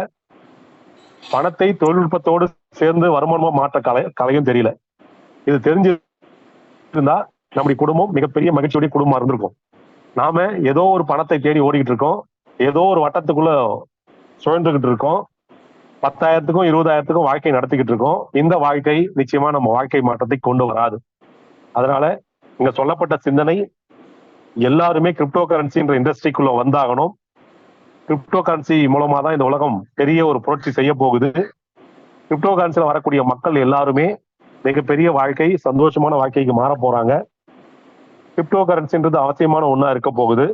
பணத்தை தொழில்நுட்பத்தோடு சேர்ந்து வருமானமா மாற்ற கலையும் தெரியல. இது தெரிஞ்சிருந்தா நம்முடைய குடும்பம் மிகப்பெரிய மகிழ்ச்சியுடைய குடும்பமா இருந்திருக்கும். நாம ஏதோ ஒரு பணத்தை தேடி ஓடிக்கிட்டு இருக்கோம், ஏதோ ஒரு வட்டத்துக்குள்ள சுழன்றுகிட்டு இருக்கோம், 10,000க்கும் 20,000க்கும் வாழ்க்கை நடத்திக்கிட்டு இருக்கோம். இந்த வாழ்க்கை நிச்சயமா நம்ம வாழ்க்கை மாற்றத்தை கொண்டு வராது. அதனால இங்க சொல்லப்பட்ட சிந்தனை எல்லாருமே கிரிப்டோ கரன்சின்ற இண்டஸ்ட்ரிக்குள்ள வந்தாகணும். கிரிப்டோ கரன்சி மூலமா தான் இந்த உலகம் பெரிய ஒரு புரட்சி செய்ய போகுது. கிரிப்டோ கரன்சில வரக்கூடிய மக்கள் எல்லாருமே மிகப்பெரிய வாழ்க்கை, சந்தோஷமான வாழ்க்கைக்கு மாற போறாங்க. கிரிப்டோ கரன்சின்றது அவசியமான ஒண்ணா இருக்க போகுது.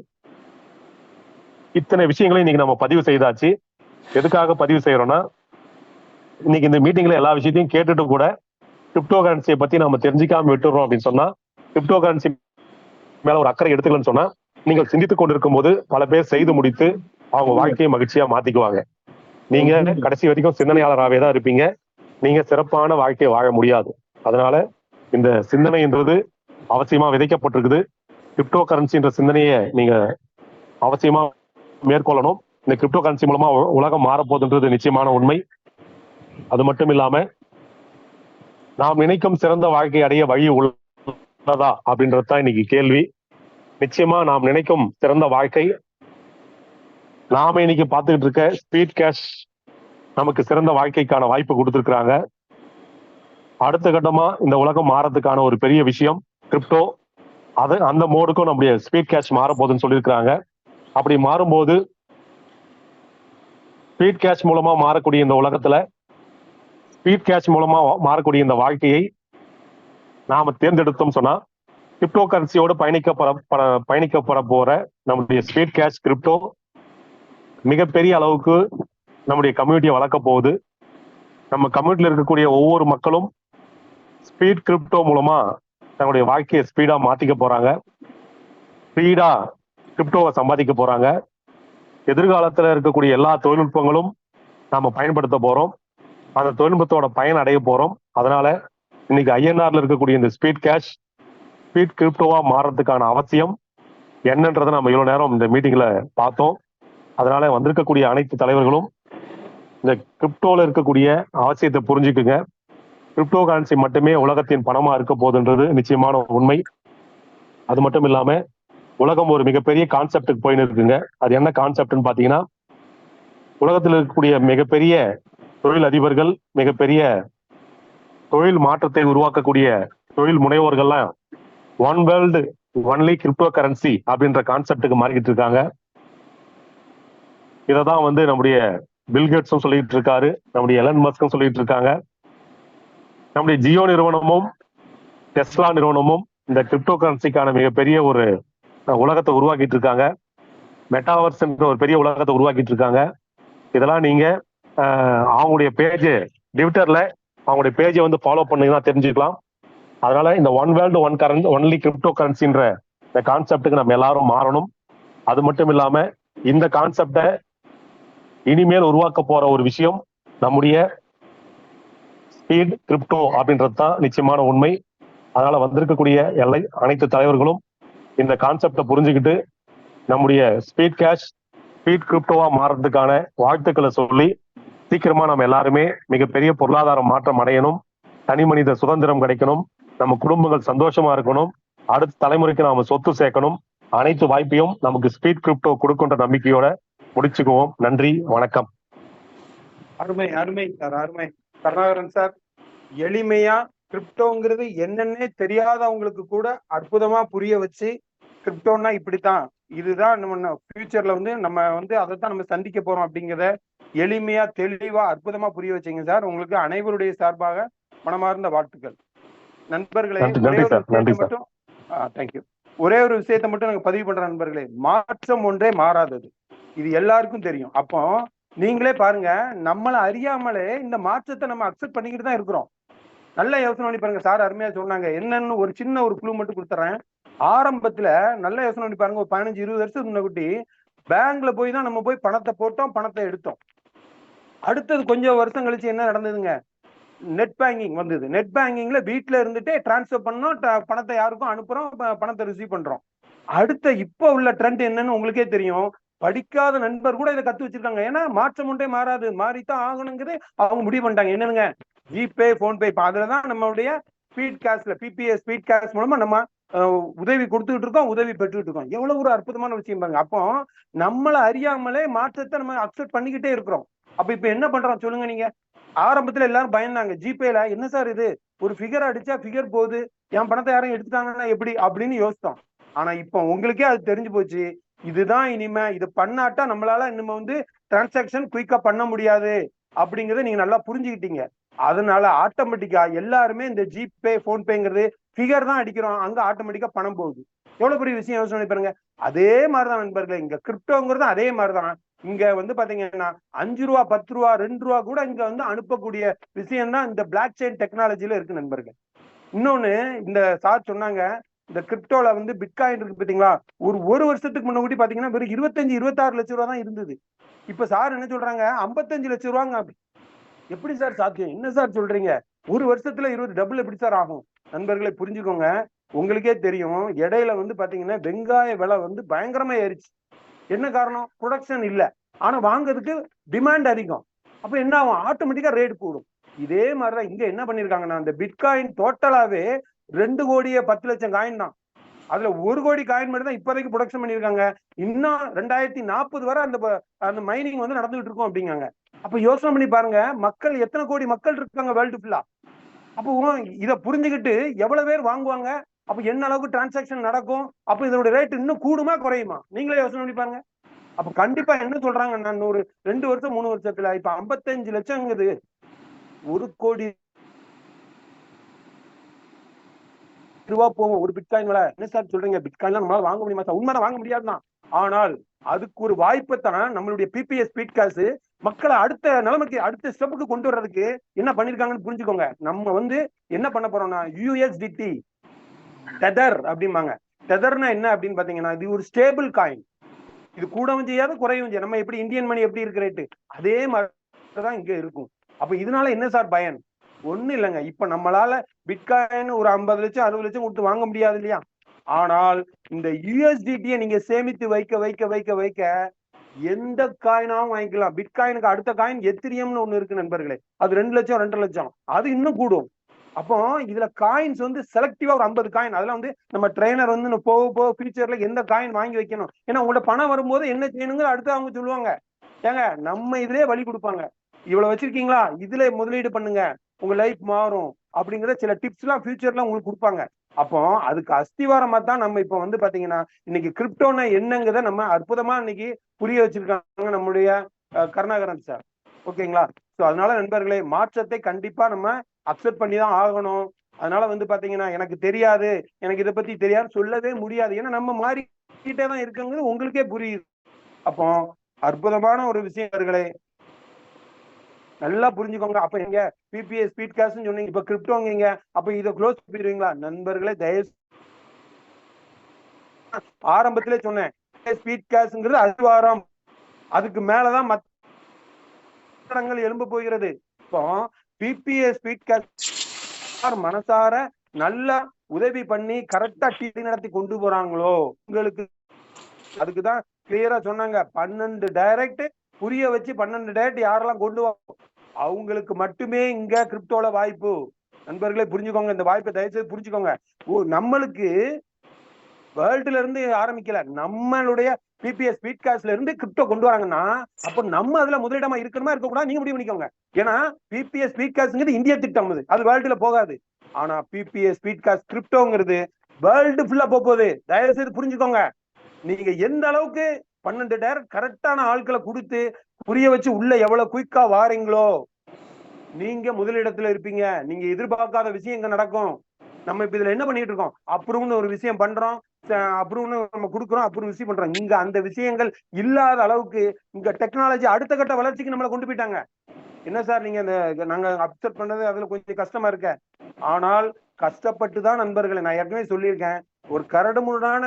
இத்தனை விஷயங்களையும் இன்னைக்கு நம்ம பதிவு செய்தாச்சு. எதுக்காக பதிவு செய்யறோம்னா, இன்னைக்கு இந்த மீட்டிங்ல எல்லா விஷயத்தையும் கேட்டுட்டு கூட கிரிப்டோ கரன்சியை பத்தி நம்ம தெரிஞ்சுக்காம விட்டுறோம் அப்படின்னு சொன்னா, கிரிப்டோ கரன்சி மேல ஒரு அக்கறை எடுத்துக்கலன்னு சொன்னா, நீங்கள் சிந்தித்துக் கொண்டிருக்கும் போது பல பேர் செய்து முடித்து அவங்க வாழ்க்கையை மகிழ்ச்சியா மாத்திக்குவாங்க. நீங்க கடைசி வரைக்கும் சிந்தனையாளராகவே தான் இருப்பீங்க. நீங்க சிறப்பான வாழ்க்கையை வாழ முடியாது. அதனால இந்த சிந்தனைன்றது அவசியமா விதைக்கப்பட்டிருக்குது. கிரிப்டோ கரன்சின்ற சிந்தனையை நீங்க அவசியமா மேற்கொள்ளணும். இந்த கிரிப்டோ கரன்சி மூலமா உலகம் மாறப்போகுதுன்றது நிச்சயமான உண்மை. அது மட்டும் இல்லாம நாம் நினைக்கும் சிறந்த வாழ்க்கை அடைய வழி உள்ளதா அப்படின்றது தான் இன்னைக்கு கேள்வி. நிச்சயமா நாம் நினைக்கும் சிறந்த வாழ்க்கை, நாம இன்னைக்கு பார்த்துக்கிட்டு இருக்க ஸ்பீட் கேஷ் நமக்கு சிறந்த வாழ்க்கைக்கான வாய்ப்பு கொடுத்துருக்காங்க. அடுத்த கட்டமா இந்த உலகம் மாறதுக்கான ஒரு பெரிய விஷயம் கிரிப்டோ. அது அந்த மோடுக்கும் நம்முடைய ஸ்பீட் கேஷ் மாற போகுதுன்னு சொல்லியிருக்கிறாங்க. அப்படி மாறும்போது ஸ்பீட் கேஷ் மூலமா மாறக்கூடிய இந்த உலகத்துல ஸ்பீட் கேஷ் மூலமா மாறக்கூடிய இந்த வாழ்க்கையை நாம தேர்ந்தெடுத்தோம் சொன்னா, கிரிப்டோ கரன்சியோடு பயணிக்கப்பட போற நம்முடைய ஸ்பீட் கேஷ் கிரிப்டோ மிகப்பெரிய அளவுக்கு நம்முடைய கம்யூனிட்டியை வளர்க்க போகுது. நம்ம கம்யூனிட்டியில இருக்கக்கூடிய ஒவ்வொரு மக்களும் ஸ்பீட் கிரிப்டோ மூலமா தன்னுடைய வாழ்க்கையை ஸ்பீடா மாத்திக்க போறாங்க. ஸ்பீடா கிரிப்டோவை சம்பாதிக்க போறாங்க. எதிர்காலத்துல இருக்கக்கூடிய எல்லா தொழில்நுட்பங்களும் நாம பயன்படுத்த போறோம். அந்த தொழில்நுட்பத்தோட பயன் அடைய போறோம். அதனால இன்னைக்கு ஐஎன்ஆர்ல இருக்கக்கூடிய இந்த ஸ்பீட் கேஷ் ஸ்பீட் கிரிப்டோவா மாறதுக்கான அவசியம் என்னன்றதை நம்ம இவ்வளவு நேரம் இந்த மீட்டிங்ல பார்த்தோம். அதனால வந்திருக்கக்கூடிய அனைத்து தலைவர்களும் இந்த கிரிப்டோல இருக்கக்கூடிய அவசியத்தை புரிஞ்சுக்குங்க. கிரிப்டோ கரன்சி மட்டுமே உலகத்தின் பணமா இருக்க போகுதுன்றது நிச்சயமான உண்மை. அது மட்டும் இல்லாம உலகம் ஒரு மிகப்பெரிய கான்செப்டுக்கு போயின்னு இருக்குங்க. அது என்ன கான்செப்ட்னு பாத்தீங்கன்னா, உலகத்தில் இருக்கக்கூடிய மிகப்பெரிய தொழில் அதிபர்கள், மிகப்பெரிய தொழில் மாற்றத்தை உருவாக்கக்கூடிய தொழில் முனைவோர்கள்லாம் one world only crypto currency அப்படின்ற கான்செப்டுக்கு மாறிக்கிட்டு இருக்காங்க. இததான் நம்முடைய பில்கேட்ஸும் சொல்லிட்டு இருக்காரு, நம்முடைய எலன் மஸ்கும் சொல்லிட்டு இருக்காங்க. நம்முடைய ஜியோ நிறுவனமும் டெஸ்லா நிறுவனமும் இந்த கிரிப்டோ கரன்சிக்கான மிகப்பெரிய ஒரு உலகத்தை உருவாக்கிட்டு இருக்காங்க. மெட்டாவர்ஸ் என்ற ஒரு பெரிய உலகத்தை உருவாக்கிட்டு இருக்காங்க. இதெல்லாம் நீங்க அவங்களுடைய பேஜ் ட்விட்டர்ல அவங்களுடைய பேஜை ஃபாலோ பண்ணீங்கன்னா தெரிஞ்சுக்கலாம். அதனால இந்த one world one currency only crypto கரன்சின்ற இந்த கான்செப்டுக்கு நம்ம எல்லாரும் மாறணும். அது மட்டும் இல்லாம இந்த கான்செப்டை இனிமேல் உருவாக்க போற ஒரு விஷயம் நம்முடைய ஸ்பீட் கிரிப்டோ அப்படின்றது தான் நிச்சயமான உண்மை. அதனால வந்திருக்கக்கூடிய அனைத்து தலைவர்களும் இந்த கான்செப்டை புரிஞ்சுக்கிட்டு நம்முடைய ஸ்பீட் கேஷ் ஸ்பீட் கிரிப்டோவா மாறதுக்கான வாழ்த்துக்களை சொல்லி சீக்கிரமா நம்ம எல்லாருமே மிகப்பெரிய பொருளாதார மாற்றம் அடையணும், தனி மனித சுதந்திரம் கிடைக்கணும், நம்ம குடும்பங்கள் சந்தோஷமா இருக்கணும், அடுத்த தலைமுறைக்கு நாம சொத்து சேர்க்கணும். அனைத்து வாய்ப்பையும் நமக்கு ஸ்பீட் கிரிப்டோ கொடுக்கின்ற நம்பிக்கையோட முடிச்சுக்குவோம். நன்றி, வணக்கம். அருமை அருமை சார், அருமை கருணாகரன் சார். எளிமையா கிரிப்டோங்கிறது என்னன்னே தெரியாதவங்களுக்கு கூட அற்புதமா புரிய வச்சு, கிரிப்டோன்னா இப்படித்தான், இதுதான் நம்ம ஃபியூச்சர்ல நம்ம அதைத்தான் நம்ம சந்திக்க போறோம் அப்படிங்கிறத எளிமையா தெளிவா அற்புதமா புரிய வச்சீங்க சார். உங்களுக்கு அனைவருடைய சார்பாக மனமார்ந்த வாழ்த்துக்கள். நண்பர்களே, ஒரே ஒரு விஷயத்தை மட்டும் தேங்க்யூ, ஒரே ஒரு விஷயத்தை மட்டும் நாங்க பதிவு பண்ற நண்பர்களே, மாற்றம் ஒன்றே மாறாதது, இது எல்லாருக்கும் தெரியும். அப்போ நீங்களே பாருங்க, நம்மளை அறியாமலே இந்த மாற்றத்தை நம்ம அக்செப்ட் பண்ணிக்கிட்டு தான் இருக்கிறோம். நல்ல யோசனை பண்ணி பாருங்க. சார் அருமையா சொன்னாங்க. என்னன்னு ஒரு சின்ன ஒரு குழு மட்டும் கொடுத்துறேன். ஆரம்பத்துல நல்ல யோசனை பண்ணி பாருங்க, ஒரு 15-20 வருஷத்துக்கு முன்னாடி பேங்க்ல போய் தான் நம்ம போய் பணத்தை போட்டோம், பணத்தை எடுத்தோம். அடுத்தது கொஞ்சம் வருஷம் கழிச்சு என்ன நடந்ததுங்க, நெட் பேங்கிங் வந்தது. நெட் பேங்கிங்ல வீட்டுல இருந்துட்டே டிரான்ஸ்ஃபர் பண்ணோம், பணத்தை யாருக்கும் அனுப்புறோம், பணத்தை ரிசீவ் பண்றோம். அடுத்த இப்ப உள்ள ட்ரெண்ட் என்னன்னு உங்களுக்கே தெரியும். படிக்காத நண்பர் கூட இதை கத்து வச்சிருக்காங்க. ஏன்னா மாற்றம் ஒன்றே மாறாது, மாறித்தான் ஆகணுங்கிறது அவங்க முடிவு பண்ணிட்டாங்க. என்னதுங்க, ஜிபே, போன்பே. இப்ப அதுலதான் நம்மளுடைய ஸ்பீட் கேஷ்ல, பிபிஎஸ் ஸ்பீட் கேஷ் மூலமா நம்ம உதவி கொடுத்துட்டு இருக்கோம், உதவி பெற்றுட்டு இருக்கோம். எவ்வளவு ஒரு அற்புதமான விஷயம் பாருங்க. அப்போ நம்மள அறியாமலே மாற்றத்தை நம்ம அக்செப்ட் பண்ணிக்கிட்டே இருக்கிறோம். அப்ப இப்ப என்ன பண்றோம் சொல்லுங்க நீங்க. ஆரம்பத்துல எல்லாரும் பயந்தாங்க, ஜிபேல என்ன சார் இது, ஒரு ஃபிகர் அடிச்சா ஃபிகர் போகுது, என் பணத்தை யாரும் எடுத்துட்டாங்கன்னா எப்படி அப்படின்னு யோசித்தோம். ஆனா இப்ப உங்களுக்கே அது தெரிஞ்சு போச்சு, இதுதான் இனிமே, இது பண்ணாட்டா நம்மளால இனிமே வந்து டிரான்சாக்சன் குயிக்கா பண்ண முடியாது அப்படிங்கறத நீங்க நல்லா புரிஞ்சுக்கிட்டீங்க. அதனால ஆட்டோமேட்டிக்கா எல்லாருமே இந்த ஜிபே, போன்பேங்கிறது ஃபிகர் தான் அடிக்கிறோம், அங்க ஆட்டோமேட்டிக்கா பணம் போகுது. எவ்வளவு பெரிய விஷயம் யோசனை பாருங்க. அதே மாதிரிதான் நண்பர்களே, இங்க கிரிப்டோங்கிறது அதே மாதிரிதான். இங்க வந்து பாத்தீங்கன்னா 5 ரூபா, 10 ரூபா, 2 ரூபா கூட இங்க வந்து அனுப்பக்கூடிய விஷயம் தான் இந்த பிளாக் செயின் டெக்னாலஜில இருக்கு நண்பர்கள். இன்னொன்னு, இந்த சார் சொன்னாங்க, இந்த கிரிப்டோல வந்து பிட்காயின் இருக்கு பாத்தீங்களா, ஒரு வருஷத்துக்கு முன்னாடி பாத்தீங்கன்னா வெறும் 25-26 லட்சம் ரூபா தான் இருந்தது. இப்ப சார் என்ன சொல்றாங்க, 55 லட்சம் ரூபாங்க. எப்படி சார் சாத்தியம், என்ன சார் சொல்றீங்க, ஒரு வருஷத்துல 20 டபுள் எப்படி சார் ஆகும்? நண்பர்களை புரிஞ்சுக்கோங்க. உங்களுக்கே தெரியும், இடையில வந்து பாத்தீங்கன்னா வெங்காய விலை வந்து பயங்கரமா ஏறிச்சு. என்ன காரணம், ப்ரொடக்ஷன் இல்ல, ஆனா வாங்குறதுக்கு டிமாண்ட் அதிகம். அப்ப என்ன ஆகும், ஆட்டோமேட்டிக்கா ரேட் கூடும். இதே மாதிரிதான் இங்க என்ன பண்ணிருக்காங்கன்னா, இந்த பிட்காயின் டோட்டலாவே 2,10,00,000 காயின் தான். அதுல 1 கோடி காயின் மட்டும் தான் இப்போதைக்கு ப்ரொடக்ஷன் பண்ணிருக்காங்க. இன்னும் 2040 வரை அந்த மைனிங் வந்து நடந்துகிட்டு இருக்கும் அப்படிங்காங்க. அப்ப யோசனை பண்ணி பாருங்க, மக்கள் எத்தனை கோடி மக்கள் இருக்காங்க வேர்ல்டு ஃபுல்லா. அப்போ இத புரிஞ்சுக்கிட்டு எவ்வளவு பேர் வாங்குவாங்க, அப்ப என்ன அளவுக்கு டிரான்சாக்சன் நடக்கும், அப்ப இதோட ரேட் இன்னும் கூடுமா குறையுமா, நீங்களே யோசனை பண்ணி பாருங்க. அப்ப கண்டிப்பா என்ன சொல்றாங்க, நான் ஒரு 2 வருஷம் 3 வருஷத்துல இப்ப 55 லட்சம்ங்குது, 1 கோடி ரூபா போகும் ஒரு பிட்காயின் விலை. என்ன சார் சொல்றீங்க, பிட்காயின் நம்மளால வாங்க முடியுமா சார்? உண்மைதான், வாங்க முடியாதுதான். ஆனால் அதுக்கு ஒரு வாய்ப்பை தான் நம்மளுடைய பிபிஎஸ் ஸ்பீட் காசு மக்களை அடுத்த நிலைமைக்கு, அடுத்த ஸ்டெப்புக்கு கொண்டு வர்றதுக்கு என்ன பண்ணிருக்காங்கன்னு புரிஞ்சுக்கோங்க. நம்ம வந்து என்ன பண்ண போறோம்னா, யூஎஸ்டிடி டெதர் அப்படிம்பாங்க. டெதர்னா என்ன அப்படின்னு பாத்தீங்கன்னா, இது ஒரு ஸ்டேபிள் காயின். இது கூடவும் செய்யாது, குறையும் செய்யாது. நம்ம எப்படி இந்தியன் மணி எப்படி இருக்கு ரேட்டு, அதே மாதிரிதான் இங்க இருக்கும். அப்ப இதனால என்ன சார் பயன்? ஒண்ணு இல்லைங்க. இப்ப நம்மளால பிட்காயின் ஒரு 50 லட்சம் 60 லட்சம் கொடுத்து வாங்க முடியாது இல்லையா? ஆனால் இந்த யூஎஸ்டிடியை நீங்க சேமித்து வைக்க வைக்க வைக்க வைக்க எந்த காயினாவும் வாங்கிக்கலாம். பிட்காயினுக்கு அடுத்த காயின் எத்திரியம்னு ஒண்ணு இருக்கு நண்பர்களே, அது 2 லட்சம் 2.5 லட்சம், அது இன்னும் கூடும். அப்போ இதுல காயின்ஸ் வந்து செலக்டிவா ஒரு 50 காயின், அதெல்லாம் வந்து நம்ம ட்ரெயினர் வந்து போக போக ஃபியூச்சர்ல எந்த காயின் வாங்கி வைக்கணும், ஏன்னா உங்களோட பணம் வரும்போது என்ன செய்யணுங்க அடுத்து அவங்க சொல்லுவாங்க. ஏங்க நம்ம இதுலயே வழி கொடுப்பாங்க, இவ்வளவு வச்சிருக்கீங்களா, இதுல முதலீடு பண்ணுங்க, உங்க லைஃப் மாறும் அப்படிங்கிற சில டிப்ஸ் எல்லாம் ஃபியூச்சர்ல உங்களுக்கு கொடுப்பாங்க. அப்போ அதுக்கு அஸ்திவாரமா தான் நம்ம இப்ப வந்து பாத்தீங்கன்னா இன்னைக்கு கிரிப்டோனா என்னங்கிறத நம்ம அற்புதமா இன்னைக்கு புரிய வச்சிருக்காங்க நம்முடைய கருணாகரன் சார். ஓகேங்களா? ஸோ அதனால நண்பர்களே, மாற்றத்தை கண்டிப்பா நம்ம அக்செப்ட் பண்ணி தான் ஆகணும். அதனால வந்து பாத்தீங்கன்னா எனக்கு தெரியாது, எனக்கு இதை பத்தி தெரியாது சொல்லவே முடியாது, ஏன்னா நம்ம மாறிக்கிட்டே தான் இருக்குங்கிறது உங்களுக்கே புரியுது. அப்போ அற்புதமான ஒரு விஷயங்களே நல்லா புரிஞ்சுக்கோங்க. அப்ப எங்க பிபிஎஸ் ஸ்பீட் காசு சொன்னீங்க, இப்ப கிரிப்டோங்க, அப்ப இதை க்ளோஸ் பண்ணிடுவீங்களா? நண்பர்களே தயவு, ஆரம்பத்திலே சொன்னேன், ஸ்பீட் காசுங்கிறது அஸ்திவாரம், அதுக்கு மேலதான் மற்ற எழும்ப போகிறது. இப்போ பிபிஎஸ் ஸ்பீட் காசு மனசார நல்லா உதவி பண்ணி கரெக்டா டீ நடத்தி கொண்டு போறாங்களோ உங்களுக்கு, அதுக்குதான் கிளியரா சொன்னாங்க, 12 டைரக்ட் புரிய வச்சு 12 டைரக்ட் யாரெல்லாம் கொண்டு அவங்களுக்கு மட்டுமே இங்க கிரிப்டோல வாய்ப்பு. நண்பர்களே புரிஞ்சுக்கோங்க, இந்த வாய்ப்பை தயவுசெய்து புரிஞ்சுக்கோங்க. நம்மளுக்கு வேர்ல்டுல இருந்து ஆரம்பிக்கல, நம்மளுடைய பிபிஎஸ் ஸ்பீட் காசுல இருந்து கிரிப்டோ கொண்டு வராங்கன்னா அப்ப நம்ம அதுல முதலிடமா இருக்கணுமா இருக்கக்கூடாது நீங்க முடிவு பண்ணிக்கோங்க. ஏன்னா பிபிஎஸ் ஸ்பீட் காசுங்கிறது இந்திய திட்டம், அது வேர்ல்டுல போகாது. ஆனா பிபிஎஸ் ஸ்பீட் காசு கிரிப்டோங்கிறது வேர்ல்டு ஃபுல்லா போகுது. தயவு செய்து புரிஞ்சுக்கோங்க. நீங்க எந்த அளவுக்கு 12 டைரக்ட் கரெக்டான ஆட்களை கொடுத்து புரிய வச்சு உள்ள எவ்வளவு குயிக்கா வாரீங்களோ நீங்க முதலிடத்துல இருப்பீங்க. நீங்க எதிர்பார்க்காத விஷயம் இங்க நடக்கும். நம்ம இப்ப இதுல என்ன பண்ணிட்டு இருக்கோம், அப்ரூவ்னு ஒரு விஷயம் பண்றோம், அப்ரூவ்னு நம்ம கொடுக்குறோம், அப்ரூவ் விஷயம் பண்றோம். இங்க அந்த விஷயங்கள் இல்லாத அளவுக்கு இங்க டெக்னாலஜி அடுத்த கட்ட வளர்ச்சிக்கு நம்மளை கொண்டு போயிட்டாங்க. என்ன சார் நீங்க நாங்க அப்செட் பண்ணது அதுல கொஞ்சம் கஷ்டமா இருக்க, ஆனால் கஷ்டப்பட்டு தான் நண்பர்களை, நான் ஏற்கனவே சொல்லியிருக்கேன், ஒரு கரடுமுரடான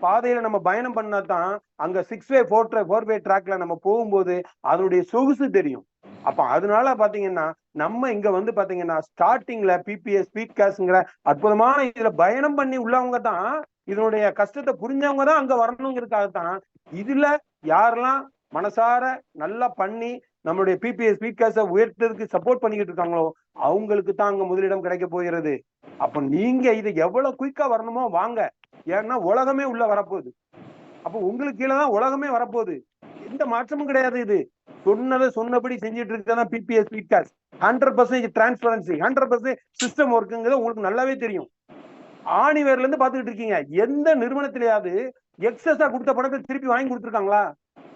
பாதையில நம்ம பயணம் பண்ணாதான் அங்க 6-வே 4-வே ட்ராக்ல நம்ம போகும்போது அதனுடைய சொகுசு தெரியும். அப்ப அதனால பாத்தீங்கன்னா நம்ம இங்க வந்து பாத்தீங்கன்னா ஸ்டார்டிங்ல பிபிஎஸ் ஸ்பீட் காஸ்ட்ங்கிற அற்புதமான இதுல பயணம் பண்ணி உள்ளவங்க தான் இதனுடைய கஷ்டத்தை புரிஞ்சவங்க தான் அங்க வரணுங்கிறதுக்காகத்தான் இதுல யாரெல்லாம் மனசார நல்லா பண்ணி நம்மளுடைய பிபிஎஸ் ஸ்பீட் காஸ்ட உயர்த்ததுக்கு சப்போர்ட் பண்ணிக்கிட்டு இருக்காங்களோ அவங்களுக்கு தான் அங்க முதலிடம் கிடைக்க போகிறது. அப்ப நீங்க இது எவ்வளவு குயிக்கா வரணுமோ வாங்க. ஏன்னா உலகமே உள்ள வரப்போகுது. அப்ப உங்களுக்கு கீழே தான் உலகமே வரப்போகுது. எந்த மாற்றமும் கிடையாது. இது சொன்னதை சொன்னபடி செஞ்சுட்டு இருக்கதான் PBS speed cost. 100% transparency, 100% system ஒர்க்குங்கிறது உங்களுக்கு நல்லாவே தெரியும். ஆணிவேர்ல இருந்து பாத்துக்கிட்டு இருக்கீங்க. எந்த நிறுவனத்திலேயாவது எக்ஸஸா கொடுத்த பணத்தை திருப்பி வாங்கி கொடுத்துருக்காங்களா?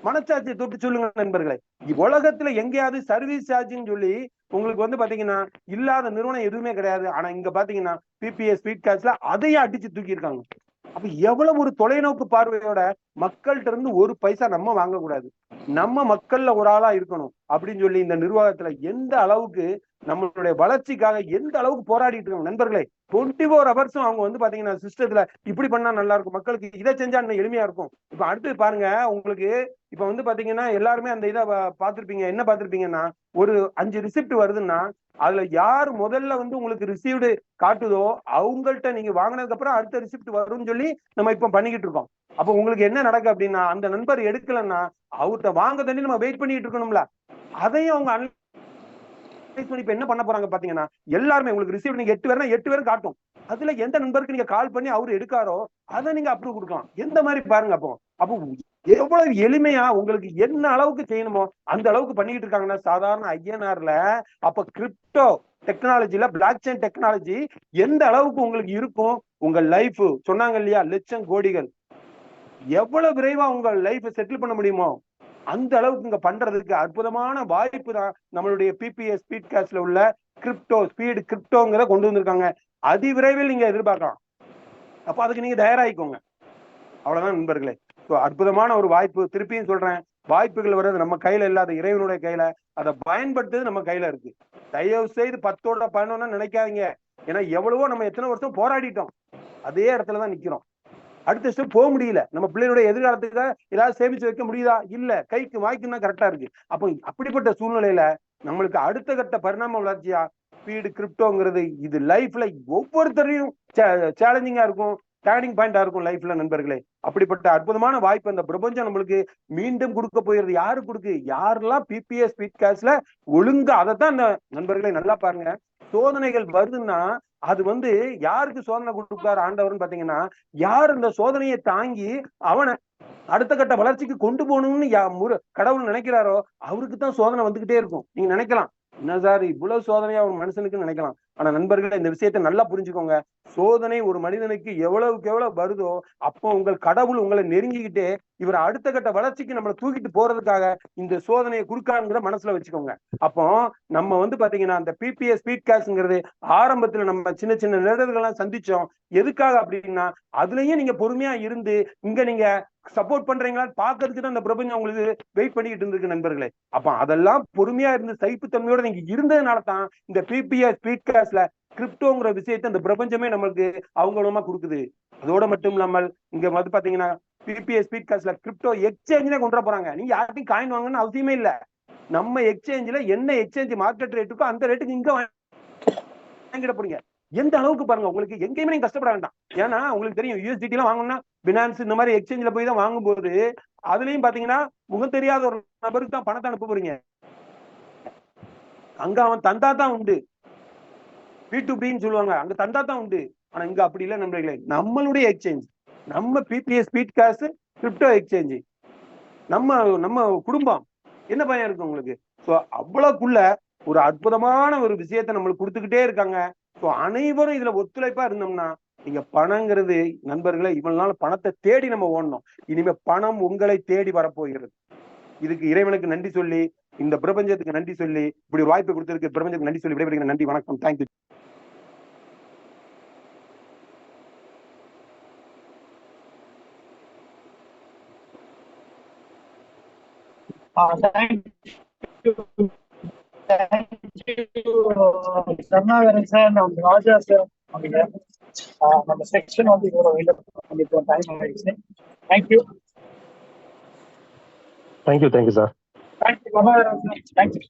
மனச்சாட்சியை தொட்டு சொல்லுங்க நண்பர்களே. உலகத்துல எங்கேயாவது சர்வீஸ் சார்ஜ்னு சொல்லி உங்களுக்கு வந்து பாத்தீங்கன்னா இல்லாத நிறுவனம் எதுவுமே கிடையாது. ஆனா இங்க பாத்தீங்கன்னா பிபிஎஸ் ஸ்பீட் காஸ்ட்ல அதையே அடிச்சு தூக்கி இருக்காங்க. அப்ப எவ்வளவு ஒரு தொலைநோக்கு பார்வையோட மக்கள்கிட்ட இருந்து ஒரு பைசா நம்ம வாங்கக்கூடாது, நம்ம மக்கள்ல ஒரு ஆளா இருக்கணும் அப்படின்னு சொல்லி இந்த நிர்வாகத்துல எந்த அளவுக்கு நம்மளுடைய வளர்ச்சிக்காக எந்த அளவுக்கு போராடிட்டு இருக்காங்க நண்பர்களே. 24 ஹவர்ஸும் அவங்க வந்து பாத்தீங்கன்னா சிஸ்டத்துல இப்படி பண்ணா நல்லா இருக்கும், மக்களுக்கு இதை செஞ்சா இன்னும் எளிமையா இருக்கும். இப்ப அடுத்து பாருங்க, உங்களுக்கு இப்ப வந்து பாத்தீங்கன்னா எல்லாருமே அந்த இதை பாத்திருப்பீங்க. என்ன பாத்திருப்பீங்கன்னா ஒரு 5 ரிசிப்ட் வருதுன்னா அதுல யார் முதல்ல வந்து உங்களுக்கு ரிசீவ்டு காட்டுதோ அவங்கள்ட்ட நீங்க வாங்கினதுக்கு அப்புறம் அடுத்த ரிசிப்ட் வரும்னு சொல்லி நம்ம இப்ப பண்ணிக்கிட்டு இருக்கோம். அப்ப உங்களுக்கு என்ன நடக்கு அப்படின்னா அந்த நண்பர் எடுக்கலன்னா அவர்கிட்ட வாங்க தண்ணி நம்ம வெயிட் பண்ணிட்டு இருக்கணும்ல. அதையும் அவங்க இப்ப என்ன பண்ண போறாங்க பாத்தீங்கன்னா எல்லாருமே உங்களுக்கு ரிசீவ் நீங்க 8 பேர்னா 8 பேரும் காட்டும். அதுல எந்த நண்பருக்கு நீங்க கால் பண்ணி அவரு எடுக்காரோ அதை நீங்க அப்ரூவ் கொடுக்கலாம். எந்த மாதிரி பாருங்க. அப்போ எவ்வளவு எளிமையா உங்களுக்கு என்ன அளவுக்கு செய்யணுமோ அந்த அளவுக்கு பண்ணிக்கிட்டு இருக்காங்கன்னா சாதாரண ஐஎன்ஆர்ல. அப்ப கிரிப்டோ டெக்னாலஜில பிளாக் செயின் டெக்னாலஜி எந்த அளவுக்கு உங்களுக்கு இருக்கும். உங்க லைஃப் சொன்னாங்க இல்லையா, லட்சம் கோடிகள். எவ்வளவு விரைவா உங்க லைஃப் செட்டில் பண்ண முடியுமோ அந்த அளவுக்கு இங்க பண்றதுக்கு அற்புதமான வாய்ப்பு தான் நம்மளுடைய பிபிஎஸ் ஸ்பீட் காஸ்ட்ல உள்ள கிரிப்டோங்கிறத கொண்டு வந்திருக்காங்க. அதிவிரைவில் நீங்க எதிர்பார்க்கலாம். அப்ப அதுக்கு நீங்க தயாராகிக்கோங்க. அவ்வளவுதான் நண்பர்களே. அற்புதமான ஒரு வாய்ப்பு. திருப்பியும் சொல்றேன், வாய்ப்புகள் வர்றது நம்ம கையில இல்லாத இறைவனுடைய கையில. அதை பயன்படுத்துறது நம்ம கையில இருக்கு. தயவு செய்து 10ஓட 11 நினைக்காதீங்க. ஏன்னா எவ்வளவோ நம்ம எத்தனை வருஷம் போராடிட்டோம், அதே இடத்துலதான் நிக்கிறோம். அடுத்த ஸ்டெப் போக முடியல. நம்ம பிள்ளைகளுடைய எதிர்காலத்துக்கு ஏதாவது சேமிச்சு வைக்க முடியுதா? இல்ல. கைக்கு வாய்க்குன்னா கரெக்டா இருக்கு. அப்போ அப்படிப்பட்ட சூழ்நிலையில நம்மளுக்கு அடுத்த கட்ட பரிணாம வளர்ச்சியா ஸ்பீடு கிரிப்டோங்கிறது இது லைஃப்ல ஒவ்வொருத்தரையும் சேலஞ்சிங்கா இருக்கும், டேர்னிங் பாயிண்டா இருக்கும் லைஃப்ல நண்பர்களே. அப்படிப்பட்ட அற்புதமான வாய்ப்பு அந்த பிரபஞ்சம் நம்மளுக்கு மீண்டும் கொடுக்க போயிருக்கு. யாரு கொடுக்கு? யாரெல்லாம் பிபிஎஸ் ஸ்பீட் காஸ்ட்ல ஒழுங்கா அதைத்தான் இந்த நண்பர்களே நல்லா பாருங்க. சோதனைகள் வருதுன்னா அது வந்து யாருக்கு சோதனை கொடுப்பாரு ஆண்டவர்னு பாத்தீங்கன்னா, யார் இந்த சோதனையை தாங்கி அவனை அடுத்த கட்ட வளர்ச்சிக்கு கொண்டு போகணும்னு கடவுள் நினைக்கிறாரோ அவருக்கு தான் சோதனை வந்துகிட்டே இருக்கும். நீங்க நினைக்கலாம், என்ன சார் இவ்வளவு சோதனையா ஒரு மனுஷனுக்கு நினைக்கலாம். ஆனா நண்பர்களே, இந்த விஷயத்தை நல்லா புரிஞ்சுக்கோங்க. சோதனை ஒரு மனிதனுக்கு எவ்வளவுக்கு எவ்வளவு வருதோ அப்போ உங்கள் கடவுள் உங்களை நெருங்கிக்கிட்டே இவர் அடுத்த கட்ட வளர்ச்சிக்கு நம்மளை தூக்கிட்டு போறதுக்காக இந்த சோதனையை கொடுக்காருங்கிற மனசுல வச்சுக்கோங்க. அப்போ நம்ம வந்து பாத்தீங்கன்னா அந்த பிபிஎஸ் ஸ்பீட் காஸ்ட்ங்கிறது ஆரம்பத்துல நம்ம சின்ன சின்ன நிழல்கள்லாம் சந்திச்சோம். எதுக்காக அப்படின்னா அதுலயும் நீங்க பொறுமையா இருந்து இங்க நீங்க சப்போர்ட் பண்றீங்களான்னு பாக்குறதுக்கு தான் அந்த பிரபஞ்சம் உங்களுக்கு வெயிட் பண்ணிட்டு இருந்திருக்கு நண்பர்களே. அப்ப அதெல்லாம் பொறுமையா இருந்து சகிப்புத்தன்மையோட நீங்க இருந்ததுனால தான் இந்த பிபிஎஸ் ஸ்பீட் காஸ்ட்ல கிரிப்டோங்கிற விஷயத்தை அந்த பிரபஞ்சமே நம்மளுக்கு அவங்களமா கொடுக்குது. அதோட மட்டும் இல்லாமல் இங்க வந்து பாத்தீங்கன்னா பிபிஎஸ் ஸ்பீட் காஸ்ட்ல கிரிப்டோ எக்ஸ்சேஞ்சுனே கொண்டு போறாங்க. நீங்க யார்ட்டையும் காயின் வாங்கணும்னு அவசியமே இல்ல. நம்ம எக்ஸ்சேஞ்சில என்ன எக்ஸ்சேஞ்ச் மார்க்கெட் ரேட்டுக்கோ அந்த ரேட்டுக்கு இங்க வாங்கிட போறீங்க. எந்த அளவுக்கு பாருங்க, உங்களுக்கு எங்கேயுமே நீங்க கஷ்டப்பட வேண்டாம். ஏன்னா உங்களுக்கு தெரியும் யூஎஸ்டிடி எல்லாம் வாங்கணும்னா பினான்ஸ் இந்த மாதிரி எக்ஸ்சேஞ்சில போய் தான் வாங்கும்போது அதுலயும் பாத்தீங்கன்னா முகம் தெரியாத ஒரு நபருக்கு தான் பணத்தை அனுப்ப போறீங்க. அங்க அவன் தந்தா தான் உண்டு, P2P சொல்லுவாங்க, அங்க தந்தா தான் உண்டு. ஆனா இங்க அப்படி இல்லை நண்பர்களே. நம்மளுடைய எக்ஸ்சேஞ்ச் நம்ம PBS speed cost crypto exchange நம்ம குடும்பம் என்ன பயம் இருக்கு உங்களுக்கு. சோ அவ்வளவுக்குள்ள ஒரு அற்புதமான ஒரு விஷயத்தை நம்மளுக்கு கொடுத்துக்கிட்டே இருக்காங்க. ஸோ அனைவரும் இதுல ஒத்துழைப்பா இருந்தோம்னா நீங்க பணங்கிறது நண்பர்களே இவ்வளவு நாள் பணத்தை தேடி நம்ம ஓடணும். இனிமே பணம் உங்களை தேடி வரப்போகிறது. இதுக்கு இறைவனுக்கு நன்றி சொல்லி, இந்த பிரபஞ்சத்துக்கு நன்றி சொல்லி, இப்படி ஒரு வாய்ப்பு கொடுத்திருக்கு பிரபஞ்சத்துக்கு நன்றி சொல்லி விடைபெறுகிறேன். நன்றி, வணக்கம், thank you. Thank you, Karnagaran sir, and Raja sir. நம்ம செக்ஷன் வந்து இதோட வெளில பண்ணிப்போம். டைம் ஆயிடுச்சு. தேங்க்யூ. Thank you sir. தேங்க்யூ.